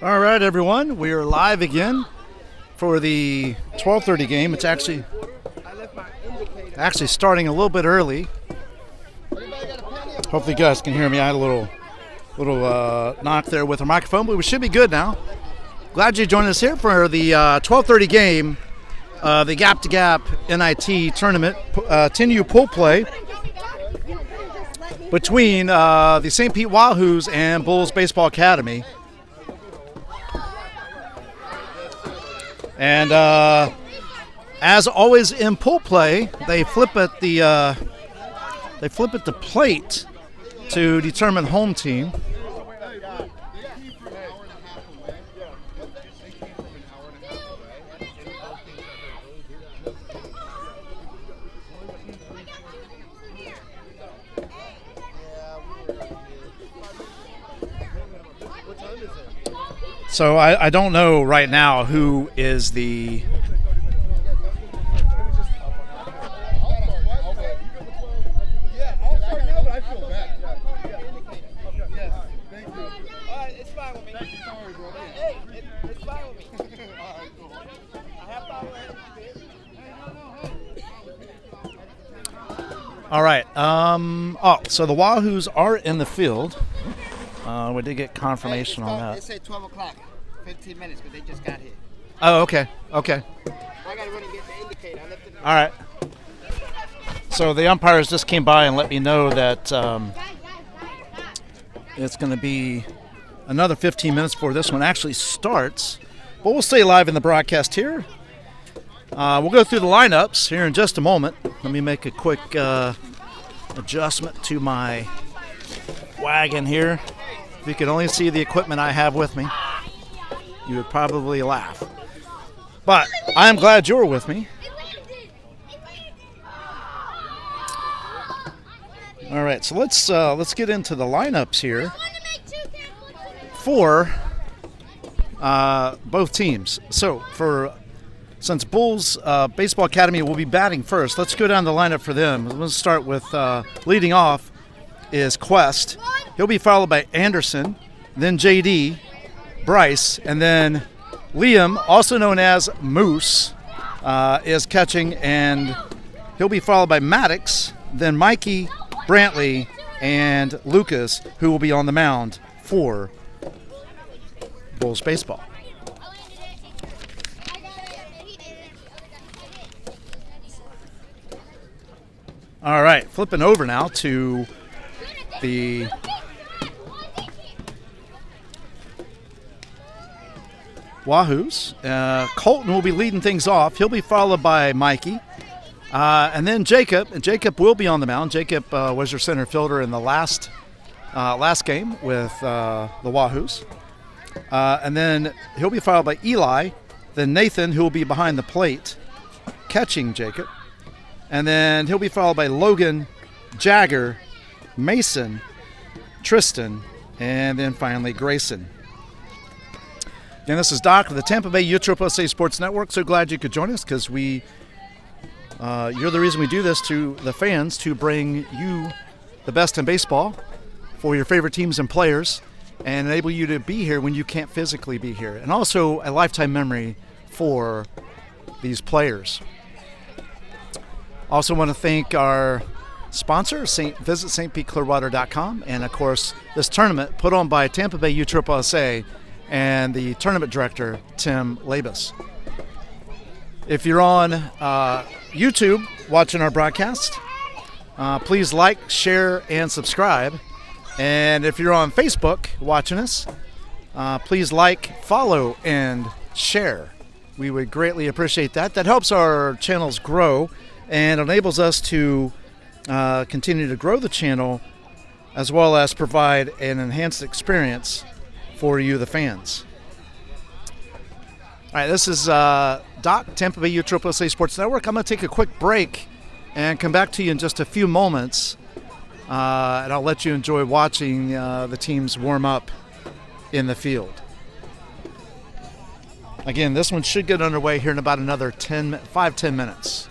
All right, everyone. We are live again for the 12:30 game. It's actually starting a little bit early. Hopefully, you guys can hear me. I had a little knock there with our microphone, but we should be good now. Glad you joined us here for the 12:30 game, the Gap to Gap NIT tournament, 10U pool play between the St. Pete Wahoos and Bulls Baseball Academy. And as always in pool play, they flip at the plate to determine home team. So I don't know right now who is the All right. So the Wahoos are in the field. We did get confirmation on that. They say 12 o'clock, 15 minutes, because they just got here. Oh, okay. I got to run and get the indicator. All right. So the umpires just came by and let me know that it's going to be another 15 minutes before this one actually starts. But we'll stay live in the broadcast here. We'll go through the lineups here in just a moment. Let me make a quick adjustment to my wagon here. If you could only see the equipment I have with me, you would probably laugh. But I'm glad you're with me. All right, so let's get into the lineups here for both teams. So since Bulls Baseball Academy will be batting first, let's go down the lineup for them. Let's start with leading off is Quest. He'll be followed by Anderson, then JD, Bryce, and then Liam, also known as Moose, is catching, and he'll be followed by Maddox, then Mikey, Brantley, and Lucas, who will be on the mound for Bulls Baseball. All right, flipping over now to the Wahoos. Colton will be leading things off. He'll be followed by Mikey. And then Jacob. And Jacob will be on the mound. Jacob was your center fielder in the last game with the Wahoos. And then he'll be followed by Eli. Then Nathan, who will be behind the plate, catching Jacob. And then he'll be followed by Logan, Jagger, Mason, Tristan, and then finally Grayson. Again, this is Doc of the Tampa Bay USSSA Sports Network. So glad you could join us because you're the reason we do this to the fans, to bring you the best in baseball for your favorite teams and players and enable you to be here when you can't physically be here. And also a lifetime memory for these players. Also want to thank our sponsor, visit stpclearwater.com, and of course this tournament put on by Tampa Bay USSSA and the tournament director, Tim Labus. If you're on YouTube watching our broadcast, please like, share, and subscribe. And if you're on Facebook watching us, please like, follow, and share. We would greatly appreciate that. That helps our channels grow and enables us to continue to grow the channel, as well as provide an enhanced experience for you, the fans. All right, this is Doc, Tampa Bay USSSA Sports Network. I'm going to take a quick break and come back to you in just a few moments, and I'll let you enjoy watching the teams warm up in the field. Again, this one should get underway here in about another 5-10 minutes.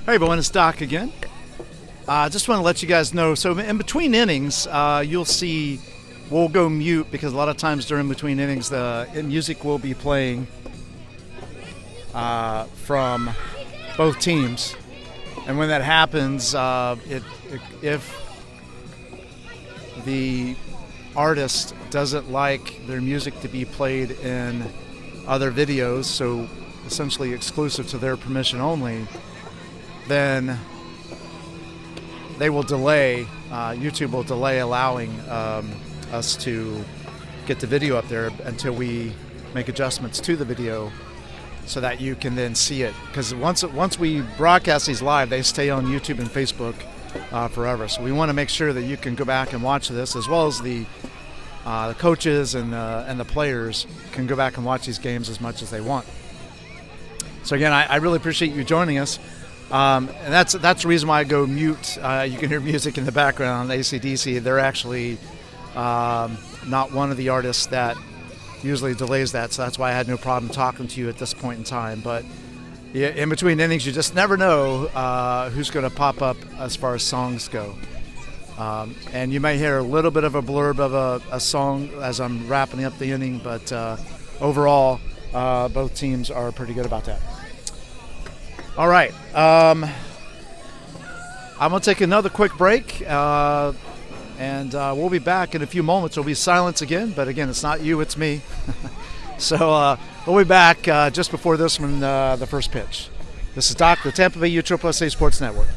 Hey everyone, it's Doc again. Just want to let you guys know. So in between innings, you'll see we'll go mute because a lot of times during between innings, the music will be playing from both teams, and when that happens, if the artist doesn't like their music to be played in other videos, so essentially exclusive to their permission only, then they will delay, YouTube will delay allowing us to get the video up there until we make adjustments to the video so that you can then see it. Because once we broadcast these live, they stay on YouTube and Facebook forever. So we want to make sure that you can go back and watch this, as well as the coaches and the players can go back and watch these games as much as they want. So again, I really appreciate you joining us. And that's the reason why I go mute. You can hear music in the background. AC/DC, they're actually not one of the artists that usually delays that, so that's why I had no problem talking to you at this point in time. But yeah, in between innings, you just never know who's going to pop up as far as songs go. And you may hear a little bit of a blurb of a song as I'm wrapping up the inning, but overall, both teams are pretty good about that. All right. I'm going to take another quick break, and we'll be back in a few moments. There'll be silence again, but again, it's not you, it's me. So we'll be back just before this one, the first pitch. This is Doc, the Tampa Bay USSSA Sports Network.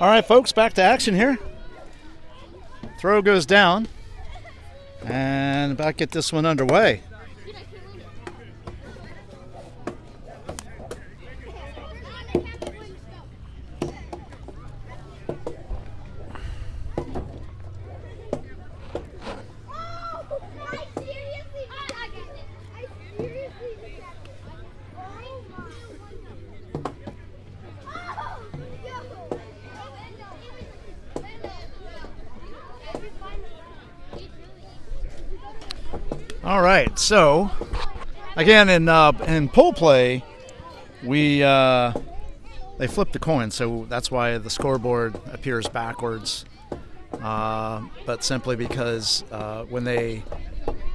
All right, folks, back to action here. Throw goes down. And about to get this one underway. All right, so again in pole play, they flip the coin, so that's why the scoreboard appears backwards. But simply because when they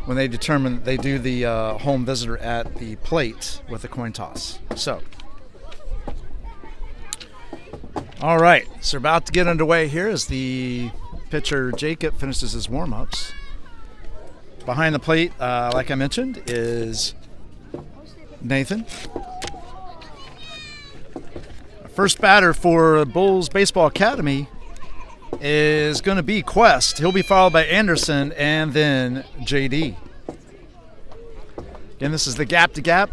determine, they do the home visitor at the plate with the coin toss. So, all right, so about to get underway here as the pitcher Jacob finishes his warm-ups. Behind the plate, like I mentioned, is Nathan. First batter for Bulls Baseball Academy is going to be Quest. He'll be followed by Anderson and then JD. Again, this is the Gap to Gap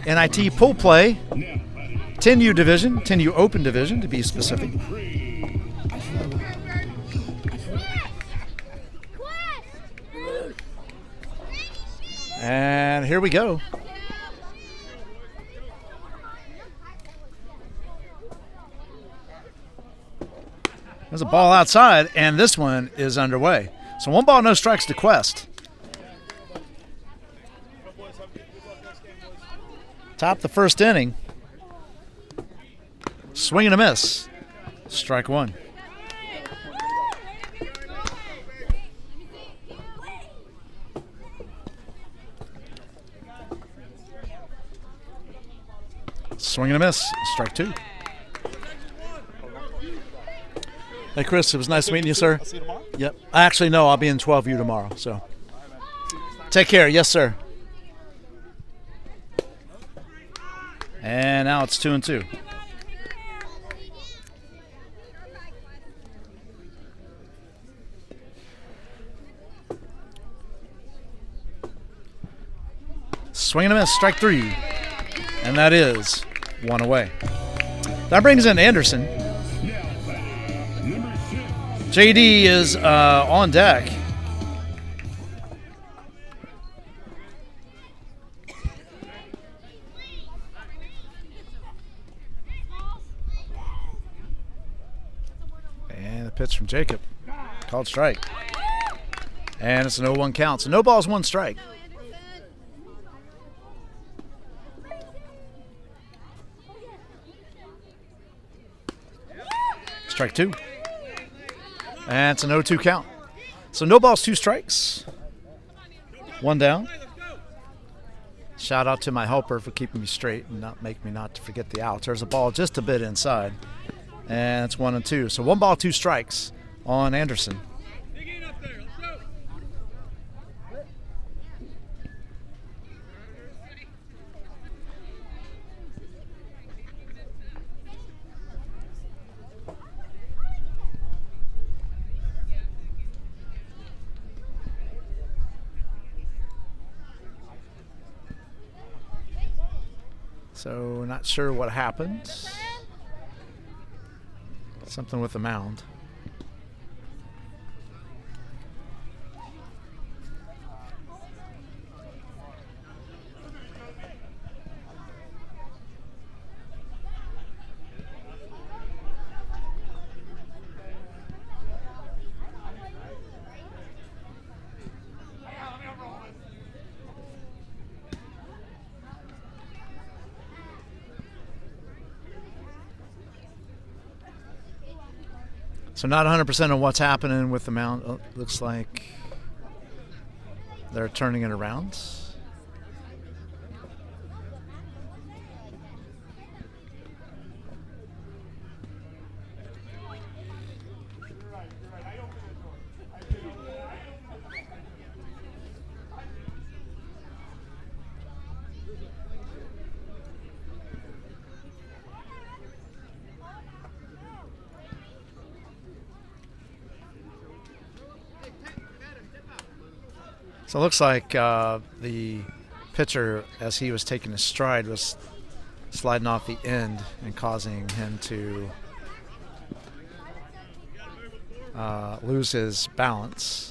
NIT pool play. 10U division, 10U open division to be specific. And here we go. There's a ball outside, and this one is underway. So 1 ball, no strikes to Quest. Top the first inning. Swing and a miss. Strike 1. Swing and a miss. Strike 2. Hey, Chris, it was nice meeting you, sir. I'll see you tomorrow? Yep. Actually, no, I'll be in 12U tomorrow, so. Take care. Yes, sir. And now it's 2-2. Swing and a miss. Strike 3. And that is 1 away. That brings in Anderson. JD is on deck. And the pitch from Jacob. Called strike. And it's an 0-1 count. So no balls, 1 strike. Strike 2. And it's an 0-2 count. So no balls, 2 strikes. 1 down. Shout out to my helper for keeping me straight and not make me not to forget the outs. There's a ball just a bit inside. And it's 1-2. So 1 ball, 2 strikes on Anderson. So not sure what happened. Something with the mound. So not 100% on what's happening with the mound. Oh, looks like they're turning it around. So it looks like the pitcher, as he was taking his stride, was sliding off the end and causing him to lose his balance.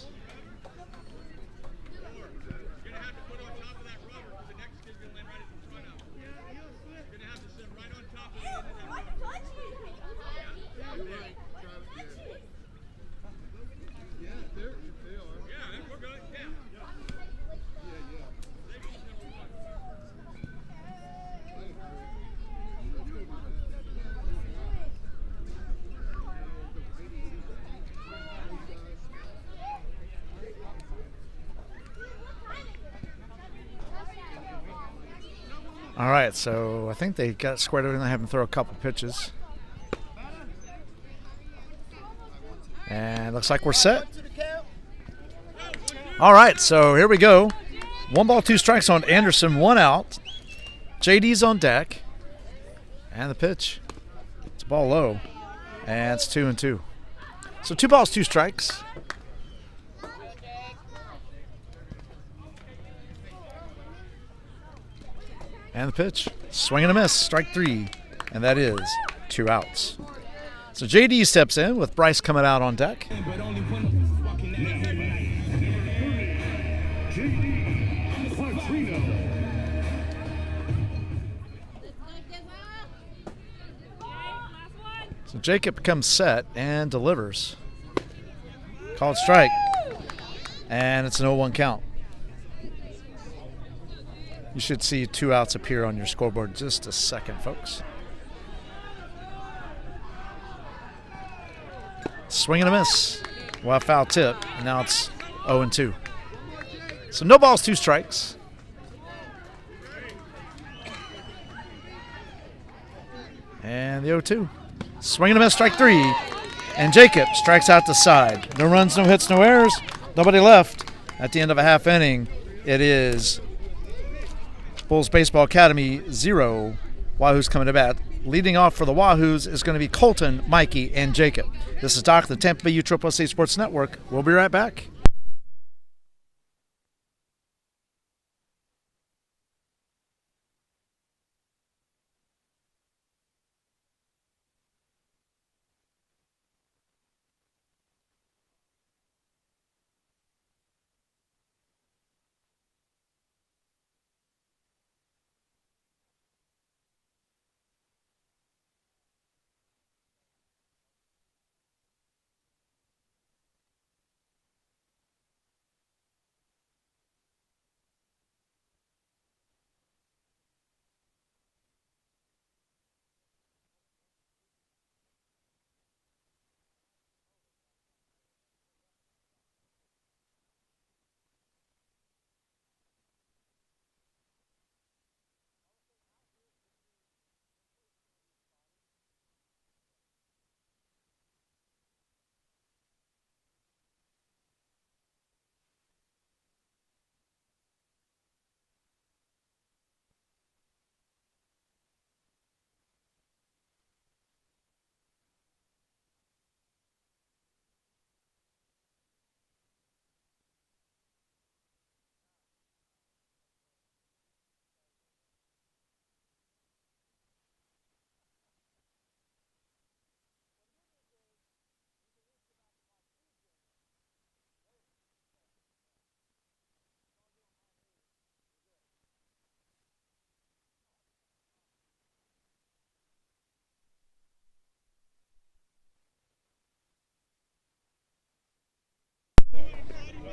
All right, so I think they got squared over and they have him throw a couple pitches. And looks like we're set. All right, so here we go. 1 ball, 2 strikes on Anderson, 1 out. JD's on deck. And the pitch. It's a ball low. And it's 2-2. So 2 balls, 2 strikes. And the pitch. Swing and a miss. Strike 3. And that is 2 outs. So JD steps in with Bryce coming out on deck. So Jacob becomes set and delivers. Called strike. And it's an 0-1 count. You should see 2 outs appear on your scoreboard in just a second, folks. Swing and a miss. Well, foul tip. And now it's 0-2. So no balls, 2 strikes. And the 0-2. Swing and a miss, strike 3. And Jacob strikes out the side. No runs, no hits, no errors. Nobody left. At the end of a half inning, it is Bulls Baseball Academy 0. Wahoos coming to bat. Leading off for the Wahoos is going to be Colton, Mikey, and Jacob. This is Doc, the Tampa Bay USSSA Sports Network. We'll be right back.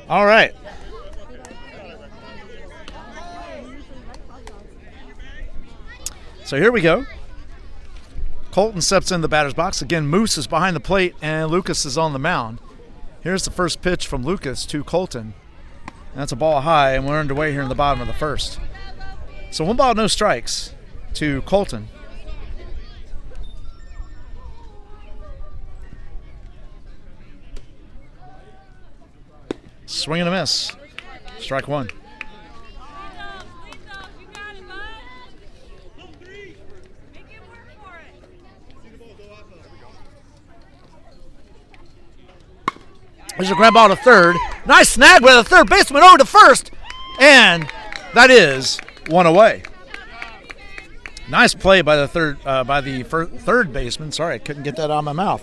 All right. So here we go. Colton steps in the batter's box. Again, Moose is behind the plate and Lucas is on the mound. Here's the first pitch from Lucas to Colton. And that's a ball high, and we're underway here in the bottom of the first. So 1 ball, no strikes to Colton. Swing and a miss. Strike 1. There's a ground ball to third. Nice snag with a third baseman over to first. And that is one away. Nice play by the third baseman. Sorry, I couldn't get that out of my mouth.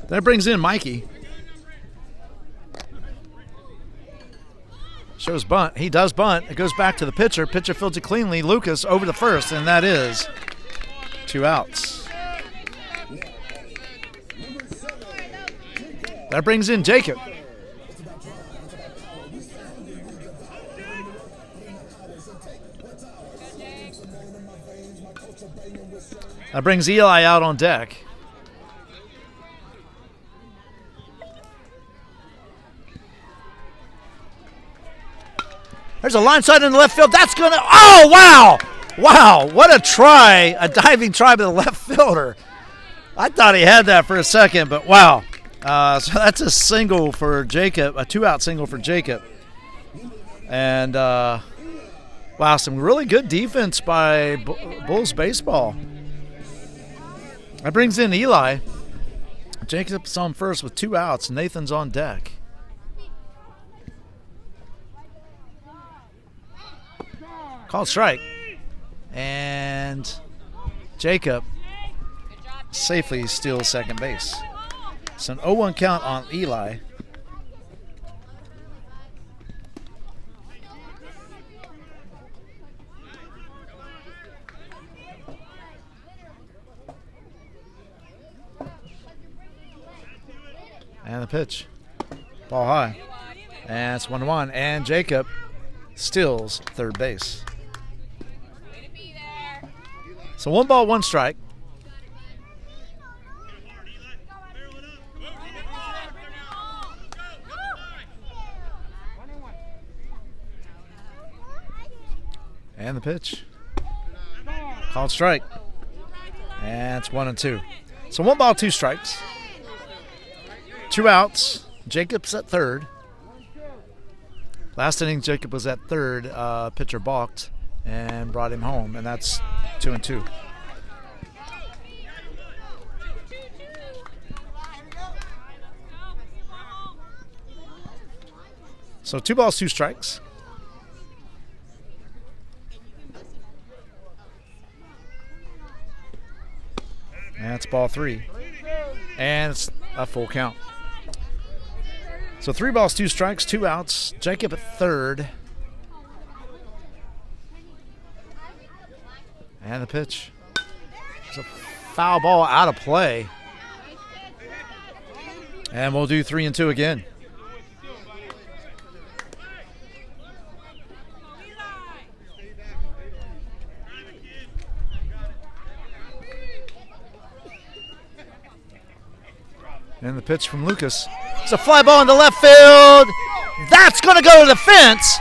That brings in Mikey. Shows bunt. He does bunt. It goes back to the pitcher. Pitcher fields it cleanly. Lucas over the first, and that is 2 outs. That brings in Jacob. That brings Eli out on deck. There's a line side in the left field. That's going to – oh, wow. Wow, what a try, a diving try by the left fielder. I thought he had that for a second, but wow. So that's a single for Jacob, a 2-out single for Jacob. And, wow, some really good defense by Bulls baseball. That brings in Eli. Jacob's on first with 2 outs. Nathan's on deck. Called strike. And Jacob safely steals second base. So an 0-1 count on Eli. And the pitch. Ball high. And it's 1-1. And Jacob steals third base. So 1 ball, 1 strike. And the pitch. Called strike. And it's 1-2. So 1 ball, 2 strikes. 2 outs. Jacob's at third. Last inning, Jacob was at third. Pitcher balked and brought him home, and that's 2-2. So 2 balls, 2 strikes. And that's ball 3. And it's a full count. So 3 balls, 2 strikes, 2 outs. Jacob at third. And the pitch. It's a foul ball out of play. And we'll do 3-2 again. And the pitch from Lucas. It's a fly ball into left field. That's going to go to the fence.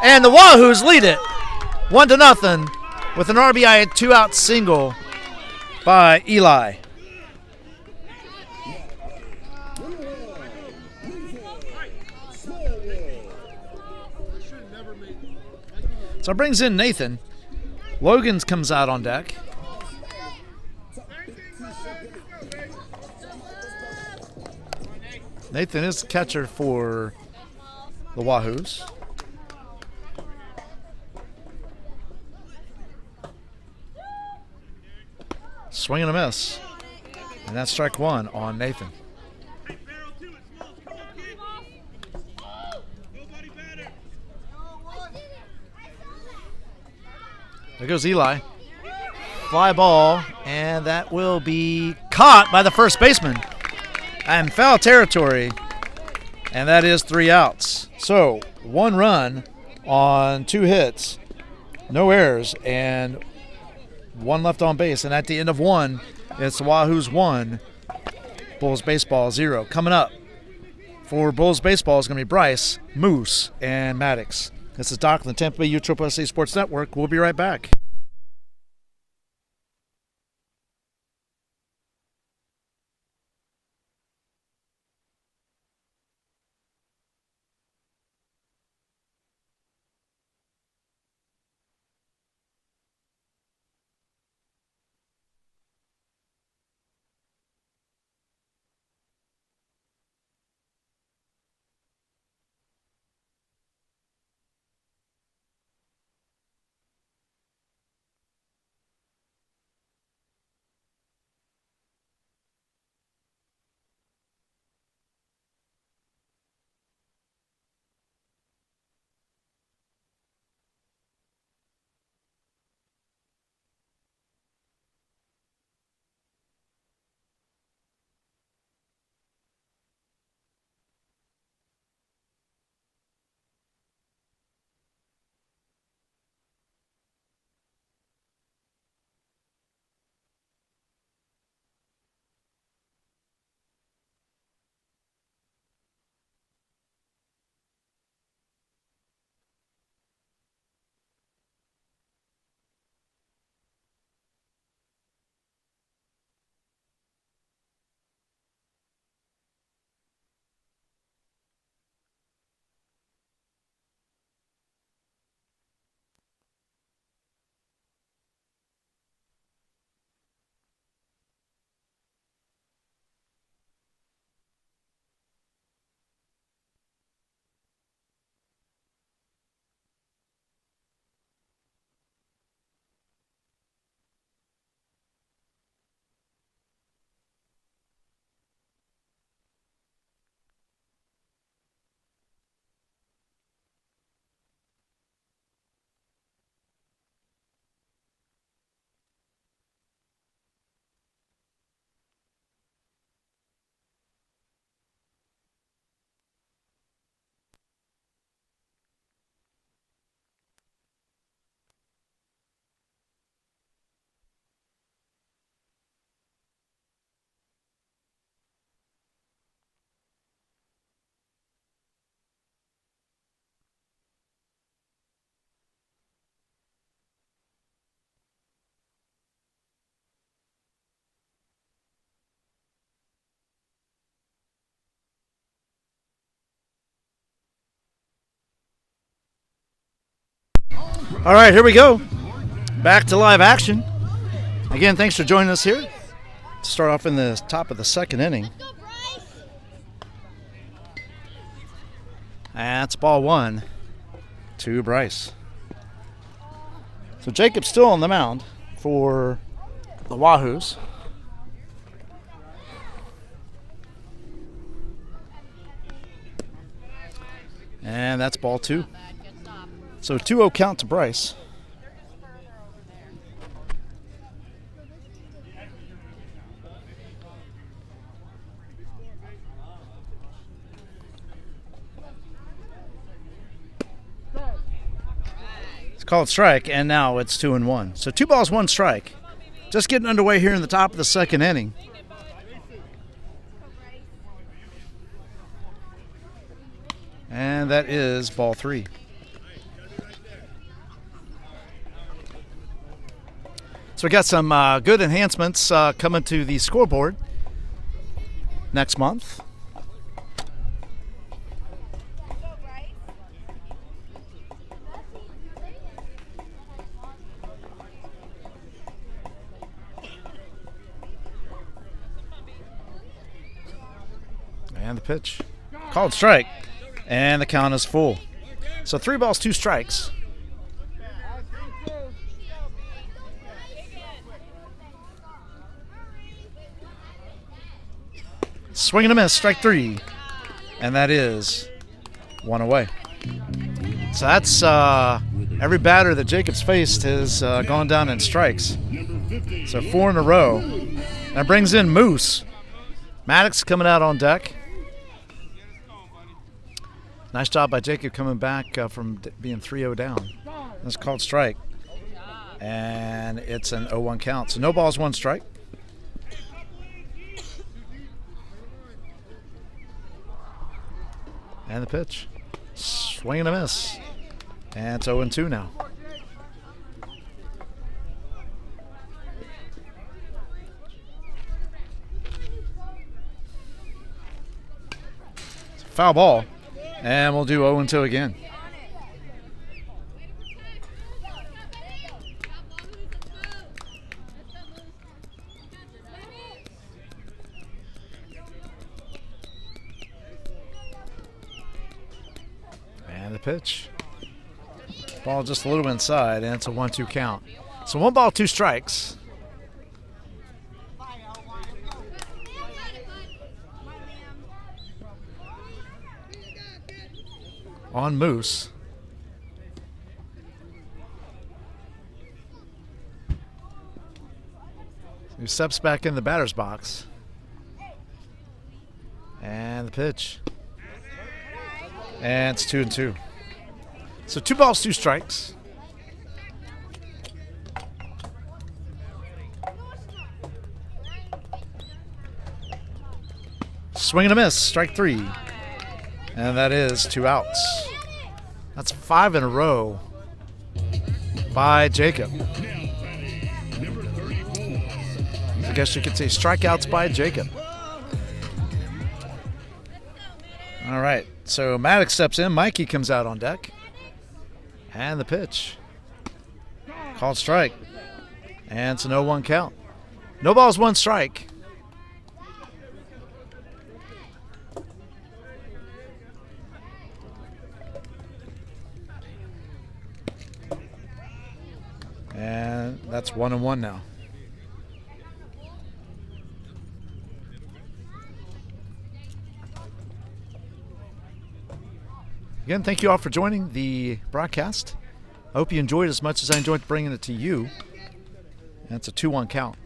And the Wahoos lead it 1-0 with an RBI 2-out single by Eli. So it brings in Nathan. Logan's comes out on deck. Nathan is the catcher for the Wahoos. Swing and a miss. And that's strike 1 on Nathan. There goes Eli. Fly ball, and that will be caught by the first baseman. And foul territory, and that is 3 outs. So 1 run on 2 hits, no errors, and 1 left on base. And at the end of 1, it's the Wahoos 1, Bulls baseball 0. Coming up for Bulls baseball is going to be Bryce, Moose, and Maddox. This is Doc on the Tampa Bay USSSA Sports Network. We'll be right back. All right, here we go. Back to live action. Again, thanks for joining us here. Start off in the top of the second inning. That's ball 1 to Bryce. So Jacob's still on the mound for the Wahoos. And that's ball 2. So 2-0 count to Bryce. It's called strike, and now it's 2-1. So 2 balls, 1 strike. Just getting underway here in the top of the second inning. And that is ball 3. So we got some good enhancements coming to the scoreboard next month. And the pitch. Called strike. And the count is full. So 3 balls, 2 strikes. Swing and a miss, strike 3. And that is 1 away. So that's every batter that Jacob's faced has gone down in strikes. So 4 in a row. That brings in Moose. Maddox coming out on deck. Nice job by Jacob coming back from being 3-0 down. That's called strike. And it's an 0-1 count. So no balls, 1 strike. And the pitch. Swing and a miss. And it's 0-2 now. It's a foul ball. And we'll do 0-2 again. And the pitch. Ball just a little inside, and it's a 1-2 count. So 1 ball, 2 strikes. On Moose. He steps back in the batter's box. And the pitch. And it's 2-2. So 2 balls, 2 strikes. Swing and a miss, strike 3. And that is 2 outs. That's 5 in a row by Jacob. I guess you could say strikeouts by Jacob. All right, so Maddox steps in. Mikey comes out on deck. And the pitch. Called strike. And it's an 0-1 count. No balls, 1 strike. And that's 1-1 now. Again, thank you all for joining the broadcast. I hope you enjoyed as much as I enjoyed bringing it to you. And it's a 2-1 count.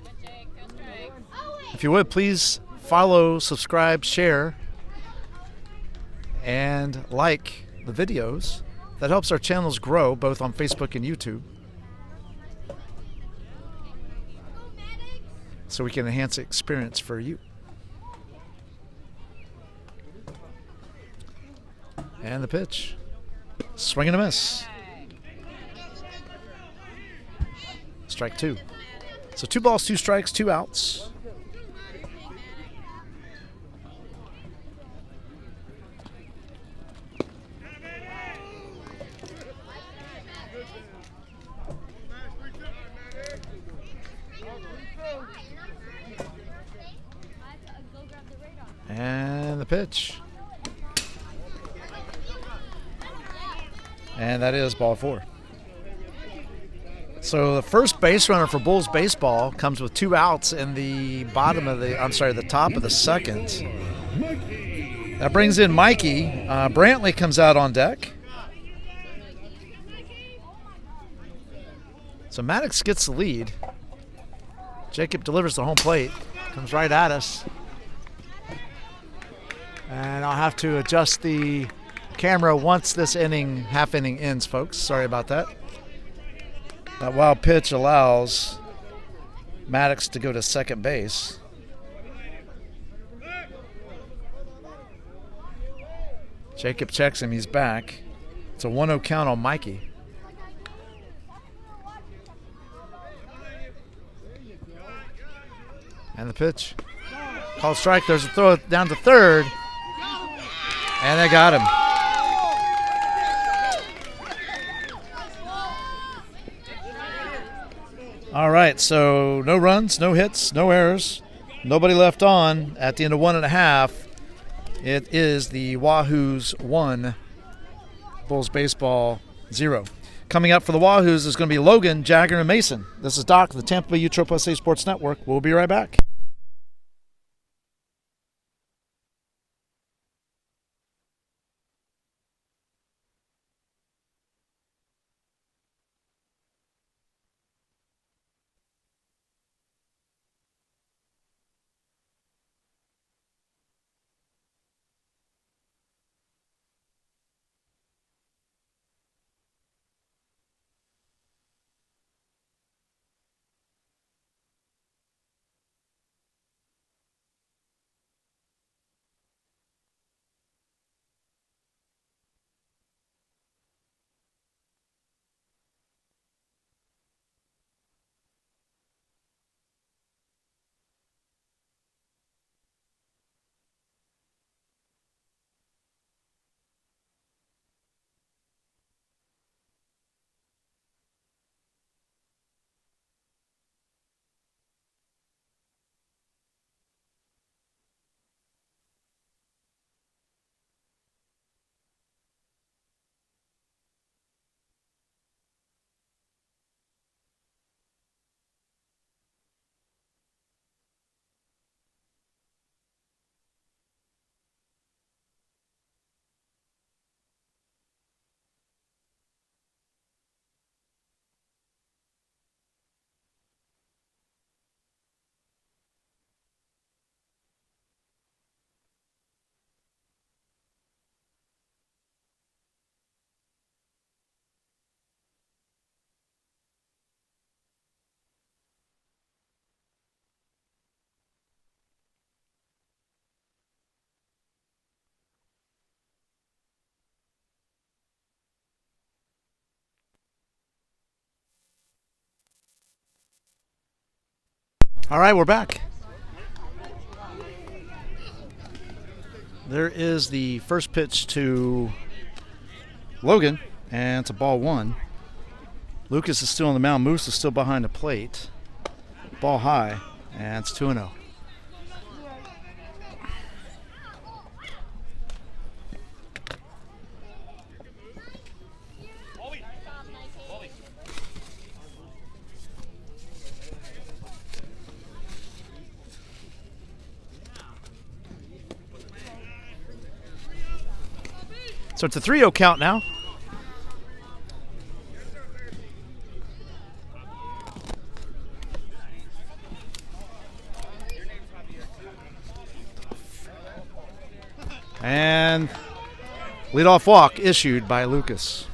If you would, please follow, subscribe, share, and like the videos. That helps our channels grow, both on Facebook and YouTube, so we can enhance the experience for you. And the pitch. Swing and a miss. Strike 2. So 2 balls, 2 strikes, 2 outs. And the pitch. And that is ball 4. So the first base runner for Bulls baseball comes with 2 outs in the the top of the second. That brings in Mikey. Brantley comes out on deck. So Maddox gets the lead. Jacob delivers the home plate. Comes right at us. And I'll have to adjust the camera once this half inning ends, folks. Sorry about that. That wild pitch allows Maddox to go to second base. Jacob checks him. He's back. It's a 1-0 count on Mikey. And the pitch. Called strike. There's a throw down to third. And they got him. All right, so no runs, no hits, no errors. Nobody left on at the end of 1.5. It is the Wahoos 1, Bulls baseball 0. Coming up for the Wahoos is going to be Logan, Jagger, and Mason. This is Doc, the Tampa Bay USSA Sports Network. We'll be right back. All right, we're back. There is the first pitch to Logan, and it's a ball 1. Lucas is still on the mound. Moose is still behind the plate. Ball high, and it's 2-0. So it's a 3-0 count now. And leadoff walk issued by Lucas.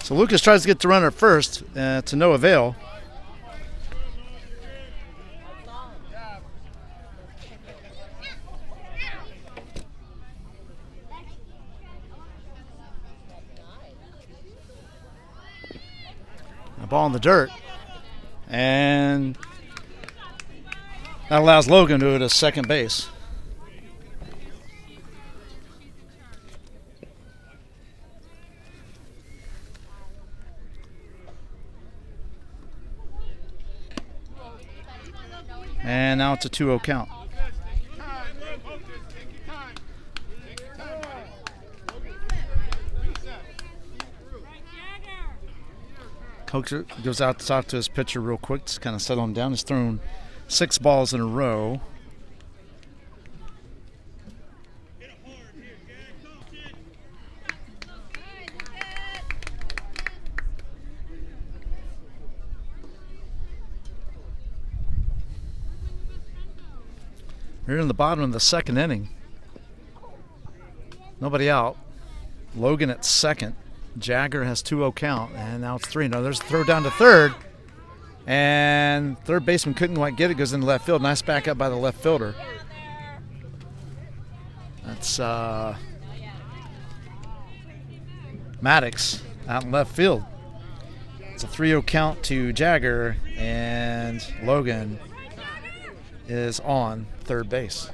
So Lucas tries to get the runner first to no avail. ball in the dirt. And that allows Logan to go to second base. And now it's a 2-0 count. Coach goes out to talk to his pitcher real quick to kind of settle him down. He's thrown 6 balls in a row. We're in the bottom of the second inning. Nobody out. Logan at second. Jagger has 2-0 count, and now it's 3-0. There's a throw down to third, and third baseman couldn't quite get it. Goes into left field. Nice back up by the left fielder. That's Maddox out in left field. It's a 3-0 count to Jagger, and Logan is on third base.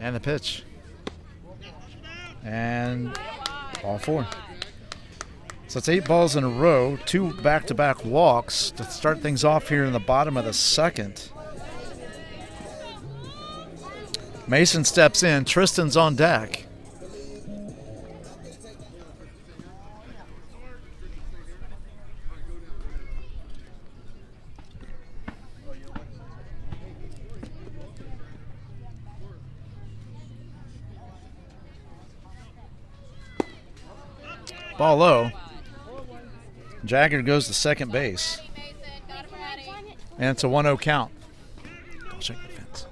And the pitch. And ball 4. So it's 8 balls in a row, 2 back-to-back walks to start things off here in the bottom of the second. Mason steps in. Tristan's on deck. Ball low. Jagger goes to second base. And it's a 1-0 count. Don't shake the fence.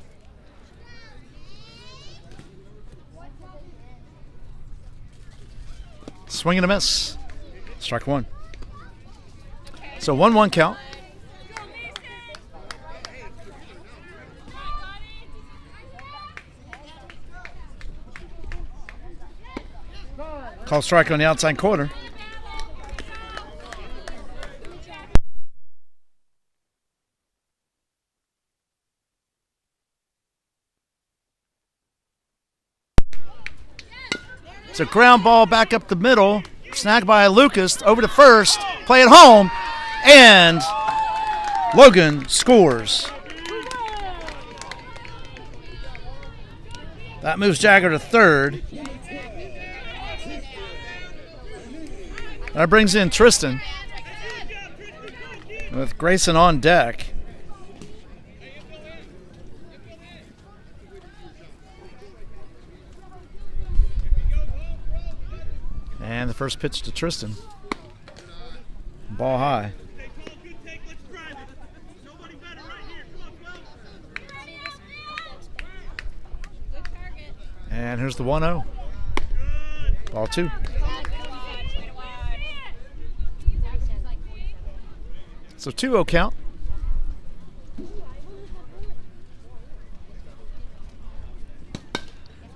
Swing and a miss. Strike 1. So 1-1 count. Call strike on the outside corner. It's a ground ball back up the middle. Snagged by Lucas over to first. Play it home. And Logan scores. That moves Jagger to third. That brings in Tristan with Grayson on deck. And the first pitch to Tristan. Ball high. And here's the 1-0. Ball 2. So 2-0 count.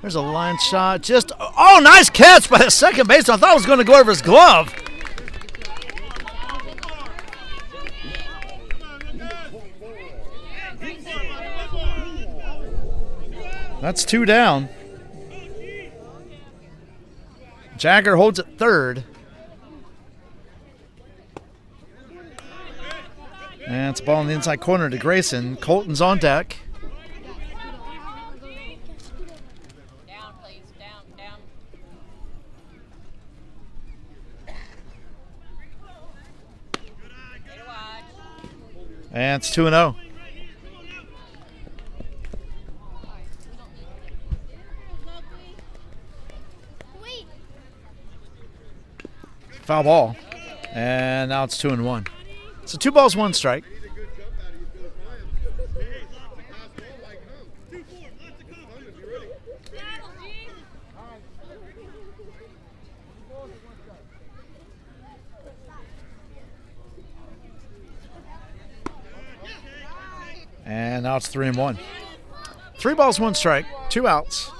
There's a line shot. Just, oh, nice catch by the second baseman. I thought it was going to go over his glove. That's 2 down. Jagger holds it third. And it's a ball in the inside corner to Grayson. Colton's on deck. Down, please. Down. And it's 2-0. Foul ball. And now it's 2-1. So 2 balls, 1 strike. And now it's 3-1. 3 balls, 1 strike, 2 outs.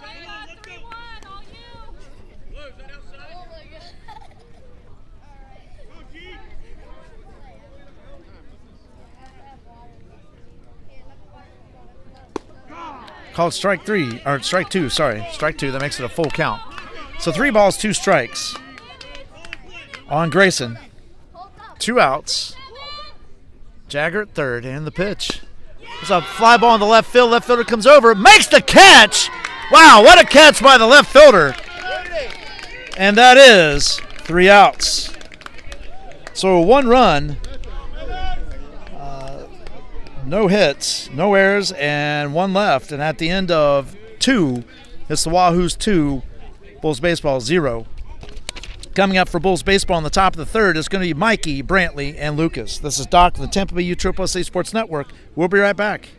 Called strike 3, or strike 2, sorry. Strike 2, that makes it a full count. So 3 balls, 2 strikes on Grayson. 2 outs. Jagger at third, and the pitch. There's a fly ball in the left field. Left fielder comes over, makes the catch. Wow, what a catch by the left fielder. And that is 3 outs. So 1 run, no hits, no errors, and 1 left. And at the end of 2, it's the Wahoos 2, Bulls Baseball 0. Coming up for Bulls Baseball in the top of the third is going to be Mikey, Brantley, and Lucas. This is Doc from the Tampa Bay USSSA Sports Network. We'll be right back.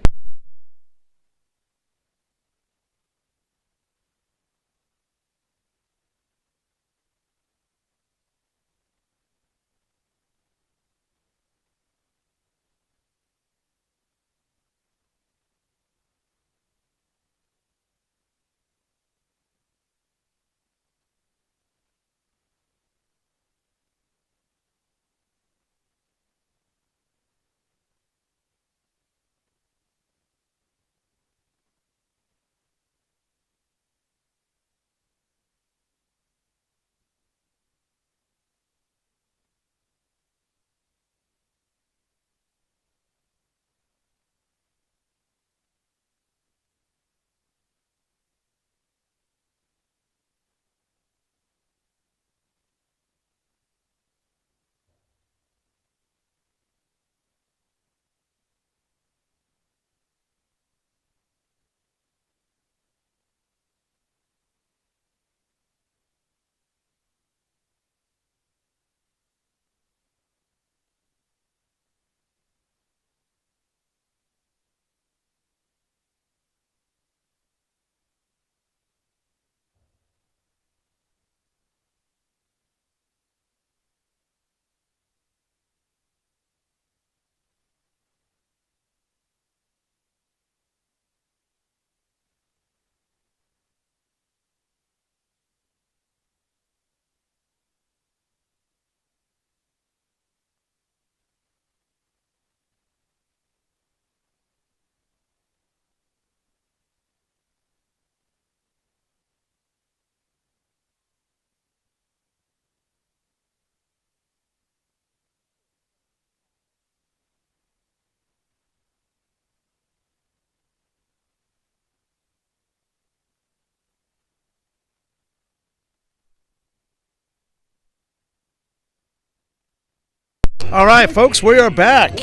All right, folks, we are back.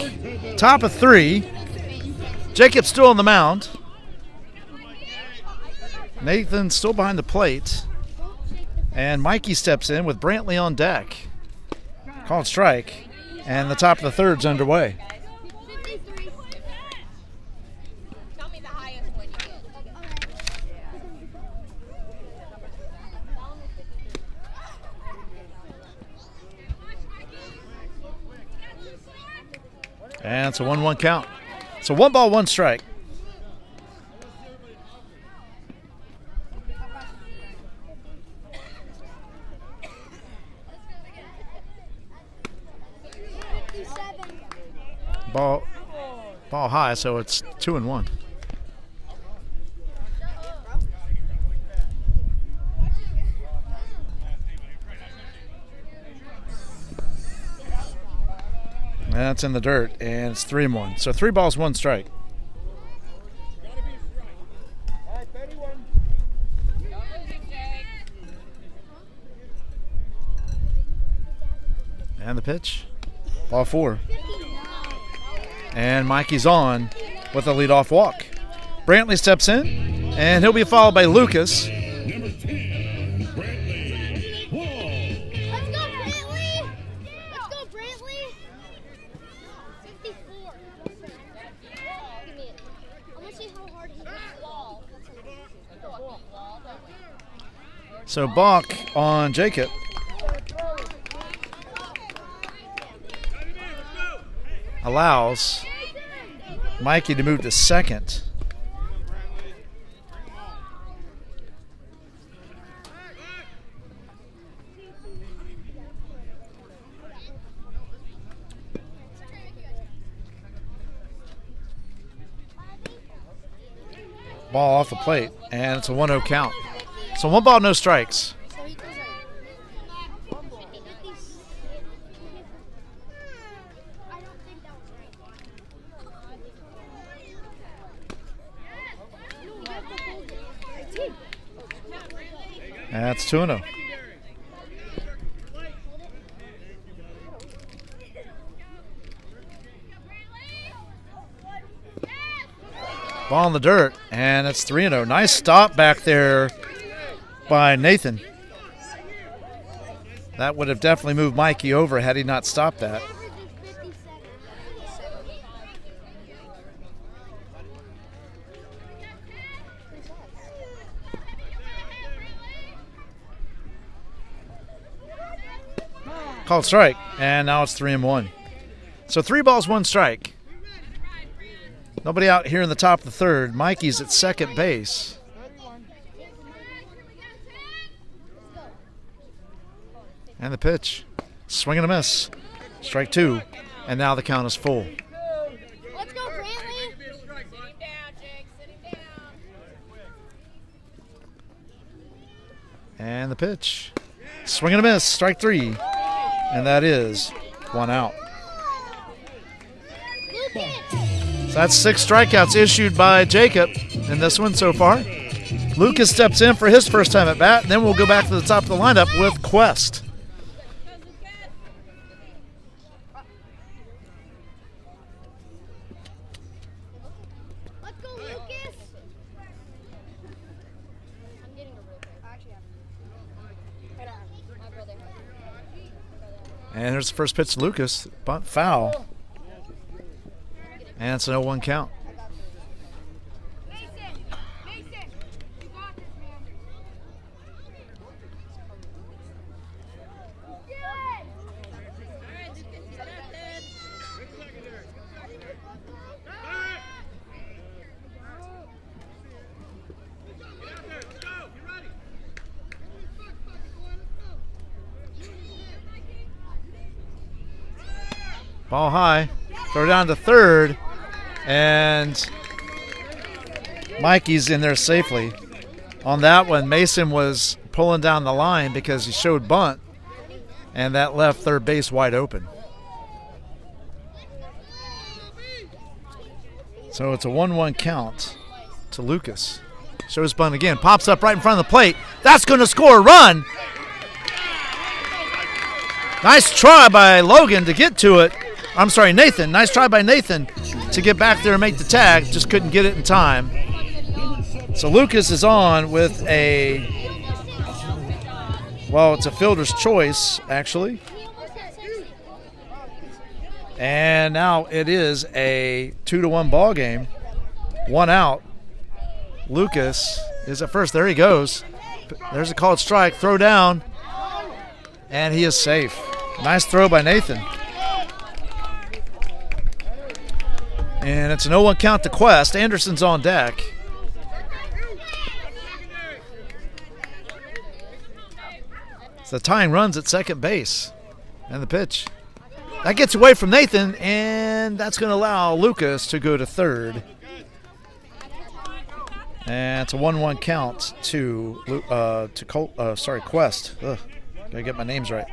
Top of 3. Jacob's still on the mound. Nathan's still behind the plate. And Mikey steps in with Brantley on deck. Called strike. And the top of the third's underway. Tell me the highest one you get. And it's a 1-1 count. So 1 ball, 1 strike. Ball high, so it's 2-1. That's in the dirt, and it's 3-1. So 3 balls, 1 strike. And the pitch. Ball 4. And Mikey's on with a leadoff walk. Brantley steps in, and he'll be followed by Lucas. Number 10, Brantley. Let's go, Brantley! Let's go, Brantley! 54. Give me it. I want to see how hard he hits the ball. So balk on Jacob. Allows Mikey to move to second. ball off the plate, and it's a 1-0 count. So 1 ball, no strikes. So he goes like 56. I don't think that was right. No, you have to hold it. That's 2-0. Ball in the dirt, and it's 3-0. Nice stop back there by Nathan. That would have definitely moved Mikey over had he not stopped that. Called strike, and now it's 3-1. So 3 balls, 1 strike. Nobody out here in the top of the third. Mikey's at second base. And the pitch. Swing and a miss. Strike 2. And now the count is full. Let's go, Brantley. Sit him down, Jake. Sit him down. And the pitch. Swing and a miss. Strike 3. And that is 1 out. So that's 6 strikeouts issued by Jacob in this one so far. Lucas steps in for his first time at bat. Then we'll go back to the top of the lineup with Quest. Let's go, Lucas. I'm getting a real pair. I actually have. I don't have. My brother has. And here's the first pitch to Lucas. Bunt foul. And it's an 0-1 count. Mason, you got this, man. Ball high. Throw down to third. And Mikey's in there safely. On that one, Mason was pulling down the line because he showed bunt, and that left third base wide open. So it's a 1-1 count to Lucas. Shows bunt again. Pops up right in front of the plate. That's going to score a run. Nice try by Logan to get to it. I'm sorry, Nathan. Nice try by Nathan to get back there and make the tag. Just couldn't get it in time. So Lucas is on with a, well, it's a fielder's choice, actually. And now it is a 2-1 ball game. 1 out. Lucas is at first. There he goes. There's a called strike. Throw down. And he is safe. Nice throw by Nathan. And it's an 0-1 count to Quest. Anderson's on deck. So the tying runs at second base. And the pitch. That gets away from Nathan, and that's going to allow Lucas to go to third. And it's a 1-1 count to Quest. Ugh, gotta get my names right.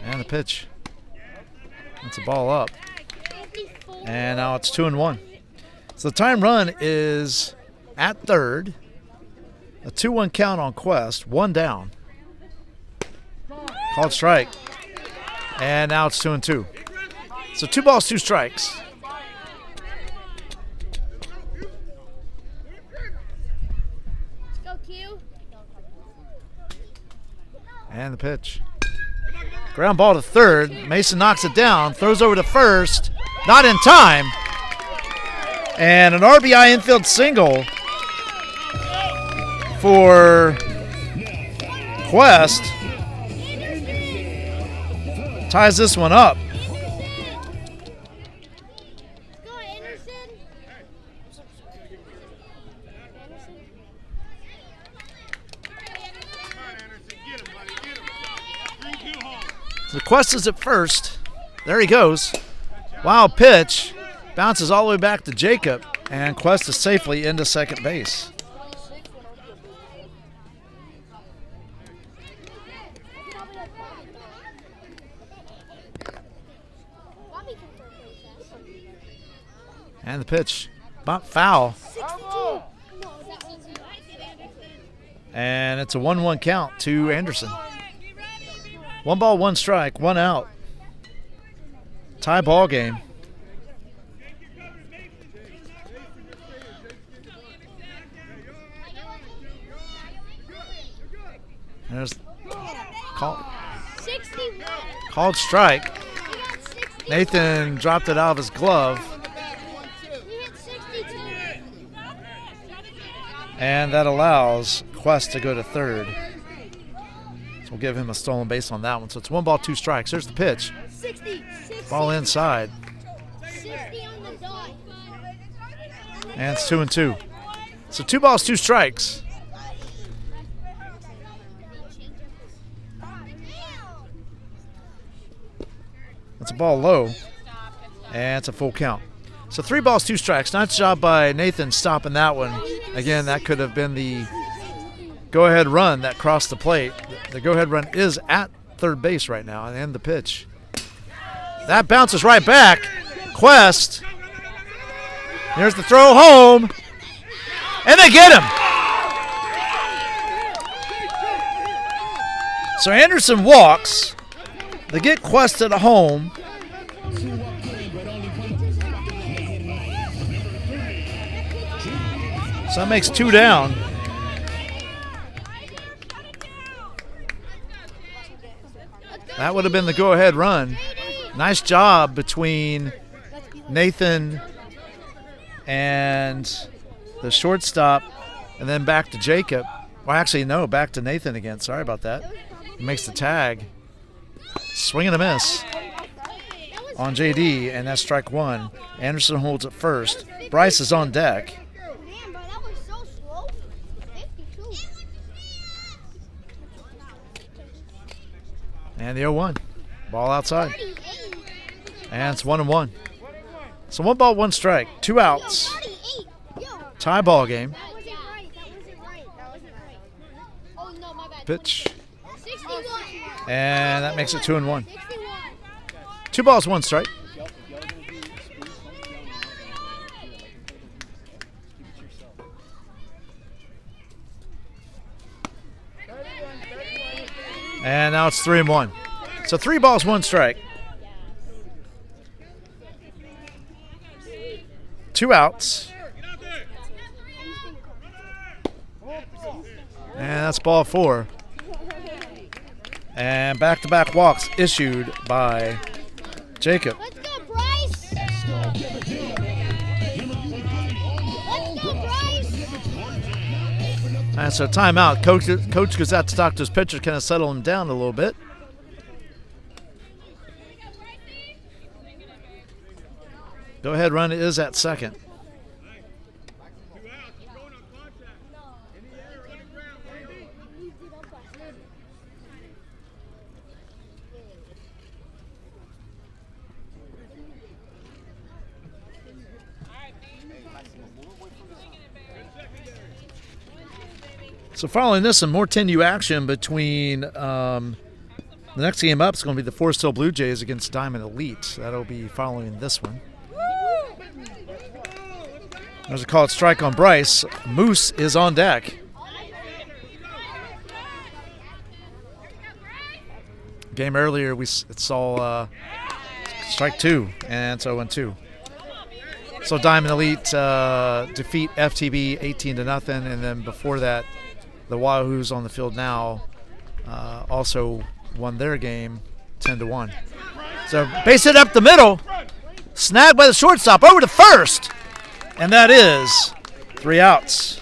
And the pitch. That's a ball up. And now it's 2-1. So the time run is at third. A 2-1 count on Quest. 1 down. Called strike. And now it's 2-2. So 2 balls, 2 strikes. Let's go, Q. And the pitch. Ground ball to third. Mason knocks it down. Throws over to first. Not in time. And an RBI infield single for Quest. Ties this one up. Go, Anderson. So Quest is at first. There he goes. Wild pitch. Bounces all the way back to Jacob, and Quest is safely into second base. And the pitch, bunt foul. 62. And it's a 1-1 count to Anderson. 1 ball, 1 strike, 1 out. Tie ball game. There's called strike. Nathan dropped it out of his glove. And that allows Quest to go to third. So we'll give him a stolen base on that one. So it's 1 ball, 2 strikes. There's the pitch. 60. Ball inside. 60 on the dot. And it's 2-2. So 2 balls, 2 strikes. That's a ball low. And it's a full count. So 3 balls, 2 strikes. Nice job by Nathan stopping that one. Again, that could have been the go-ahead run that crossed the plate. The go-ahead run is at third base right now, and the pitch. That bounces right back. Quest. Here's the throw home. And they get him. So Anderson walks. They get Quest at home. So that makes 2 down. That would have been the go-ahead run. Nice job between Nathan and the shortstop, and then back to Jacob. Well, actually, no, back to Nathan again. Sorry about that. He makes the tag. Swing and a miss on JD, and that's strike 1. Anderson holds it first. Bryce is on deck. Man, bro, that was so slow. 52. And the 0-1. Ball outside. 38. And it's 1-1. So 1 ball, 1 strike. 2 outs. 38. Yo. Tie ball game. That wasn't right. That wasn't right. That wasn't right. Oh, no, my bad. Pitch. 61. And that makes it 2-1. 61. 2 balls, 1 strike. And now it's 3-1. So 3 balls, 1 strike. 2 outs. And that's ball 4. And back-to-back walks issued by Jacob. Let's go, Bryce. Let's go, Bryce. And so timeout. Coach goes out to talk to his pitcher, kind of settle him down a little bit. Go-ahead run is at second. So following this, some more 10U action between the next game up is going to be the Forest Hill Blue Jays against Diamond Elite. That'll be following this one. There's a called strike on Bryce. Moose is on deck. Game earlier, we saw strike 2, and it's 0-2. So Diamond Elite defeat FTB 18-0, and then before that, the Wahoos on the field now also won their game 10-1. So base hit up the middle, snagged by the shortstop over to first, and that is 3 outs.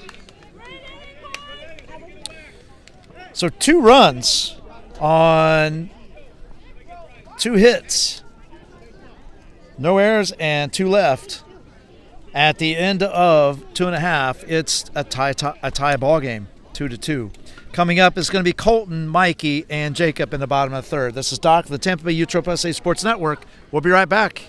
So 2 runs on 2 hits, no errors and 2 left. At the end of 2.5, it's a tie ball game, 2-2. Coming up is going to be Colton, Mikey, and Jacob in the bottom of the third. This is Doc, the Tampa Bay Utropa USA Sports Network. We'll be right back.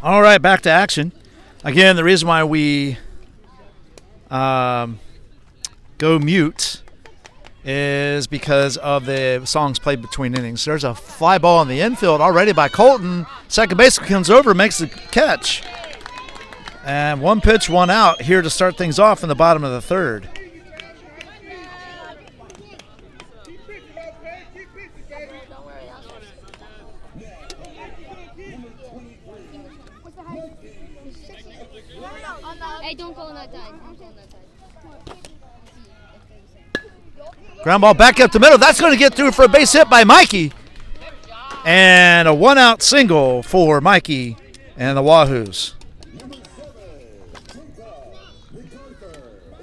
All right, back to action. Again, the reason why we go mute is because of the songs played between innings. There's a fly ball in the infield already by Colton. Second baseman comes over, makes the catch. And 1 pitch, 1 out here to start things off in the bottom of the third. Hey, don't go on that side. Don't go on that side. Ground ball back up the middle. That's going to get through for a base hit by Mikey. And a 1-out single for Mikey and the Wahoos.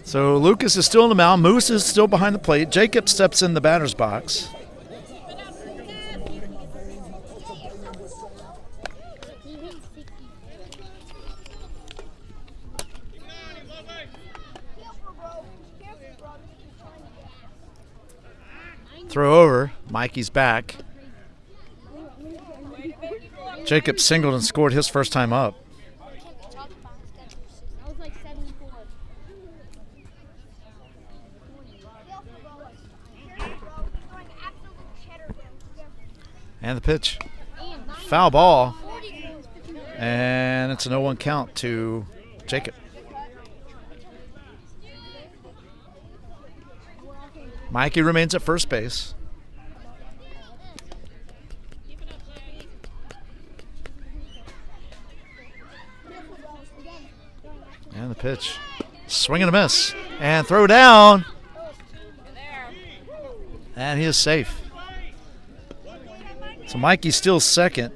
So Lucas is still on the mound. Moose is still behind the plate. Jacob steps in the batter's box. Throw over. Mikey's back. Jacob singled and scored his first time up. And the pitch. Foul ball. And it's an 0-1 count to Jacob. Mikey remains at first base. And the pitch. Swing and a miss. And throw down. And he is safe. So Mikey's still second.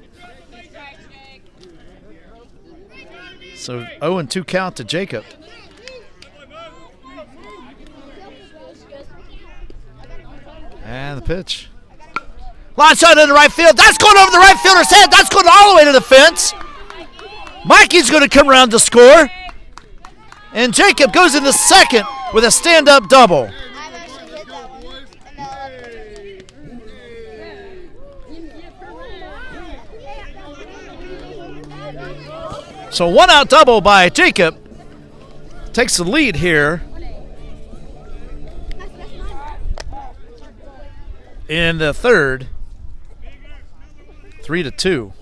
So 0-2 count to Jacob. And the pitch. Line shot into right field. That's going over the right fielder's head. That's going all the way to the fence. Mikey's going to come around to score. And Jacob goes into second with a stand-up double. I've actually hit that one. So 1-out double by Jacob. Takes the lead here in the third. 3-2.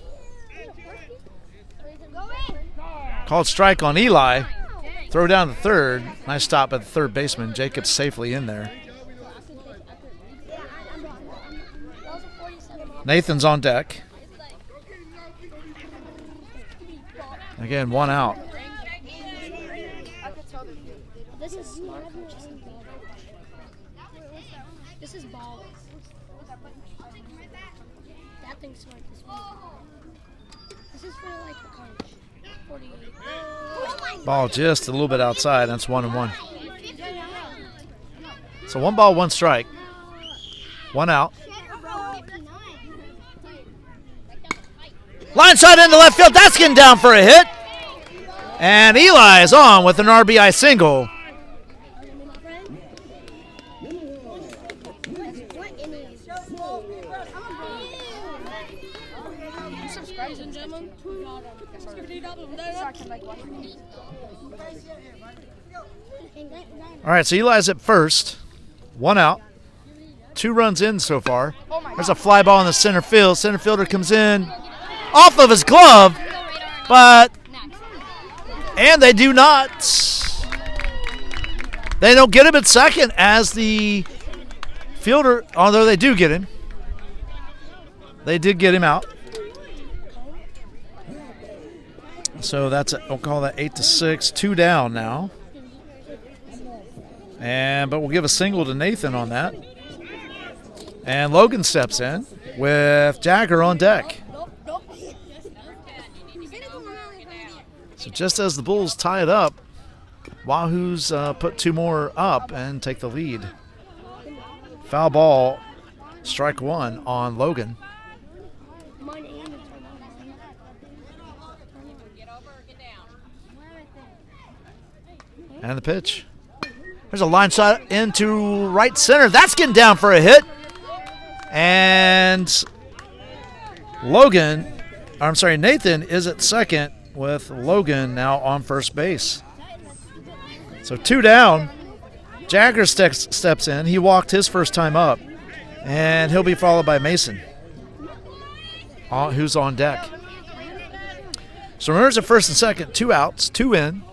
Called strike on Eli. Throw down the third. Nice stop at the third baseman. Jacob's safely in there. Nathan's on deck. Again, 1 out. This is smart. This is ball. That thing's smart. This is for like a college. 48. Ball just a little bit outside. That's 1-1. So 1 ball, 1 strike. 1 out. Line shot into left field. That's getting down for a hit. And Eli is on with an RBI single. All right, so Eli's at first. 1 out. 2 runs in so far. There's a fly ball in the center field. Center fielder comes in off of his glove, and they do not. They don't get him at second as the fielder, although they do get him. They did get him out. So we'll call that 8-6, 2 down now. But we'll give a single to Nathan on that. And Logan steps in with Jagger on deck. So just as the Bulls tie it up, Wahoos put 2 more up and take the lead. Foul ball, strike 1 on Logan. And the pitch. There's a line shot into right center. That's getting down for a hit. And Nathan is at second with Logan now on first base. So 2 down. Jagger steps in. He walked his first time up. And he'll be followed by Mason, who's on deck. So runners at first and second, 2 outs, 2 in.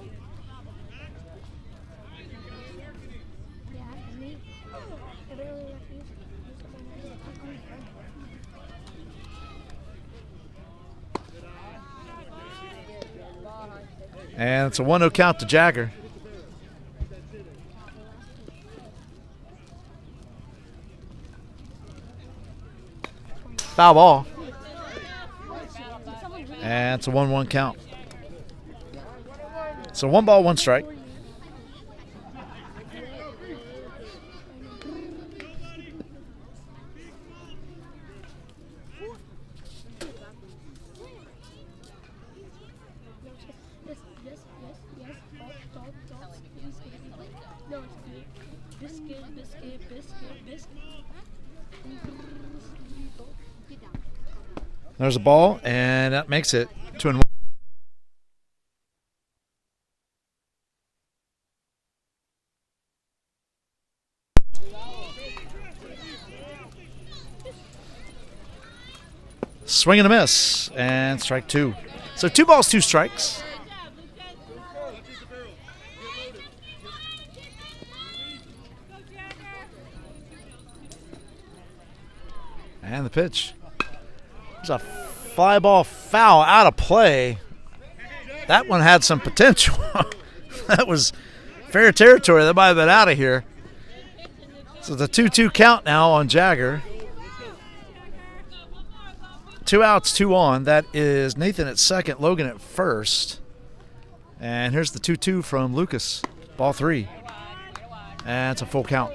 And it's a 1-0 count to Jagger. Foul ball. And it's a 1-1 count. So 1 ball, 1 strike. There's a ball, and that makes it 2-1. Swing and a miss, and strike 2. So 2 balls, 2 strikes. And the pitch. There's a fly ball foul out of play. That one had some potential. That was fair territory. That might have been out of here. So the 2-2 count now on Jagger. 2 outs, 2 on. That is Nathan at second, Logan at first. And here's the 2-2 from Lucas. Ball 3. And it's a full count.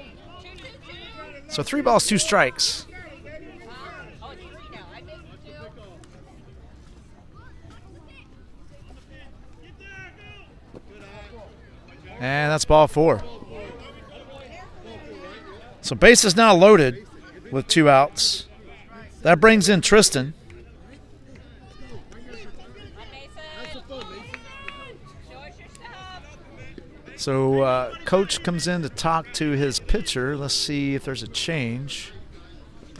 So 3 balls, 2 strikes. And that's ball 4. So base is now loaded with 2 outs. That brings in Tristan. So coach comes in to talk to his pitcher. Let's see if there's a change.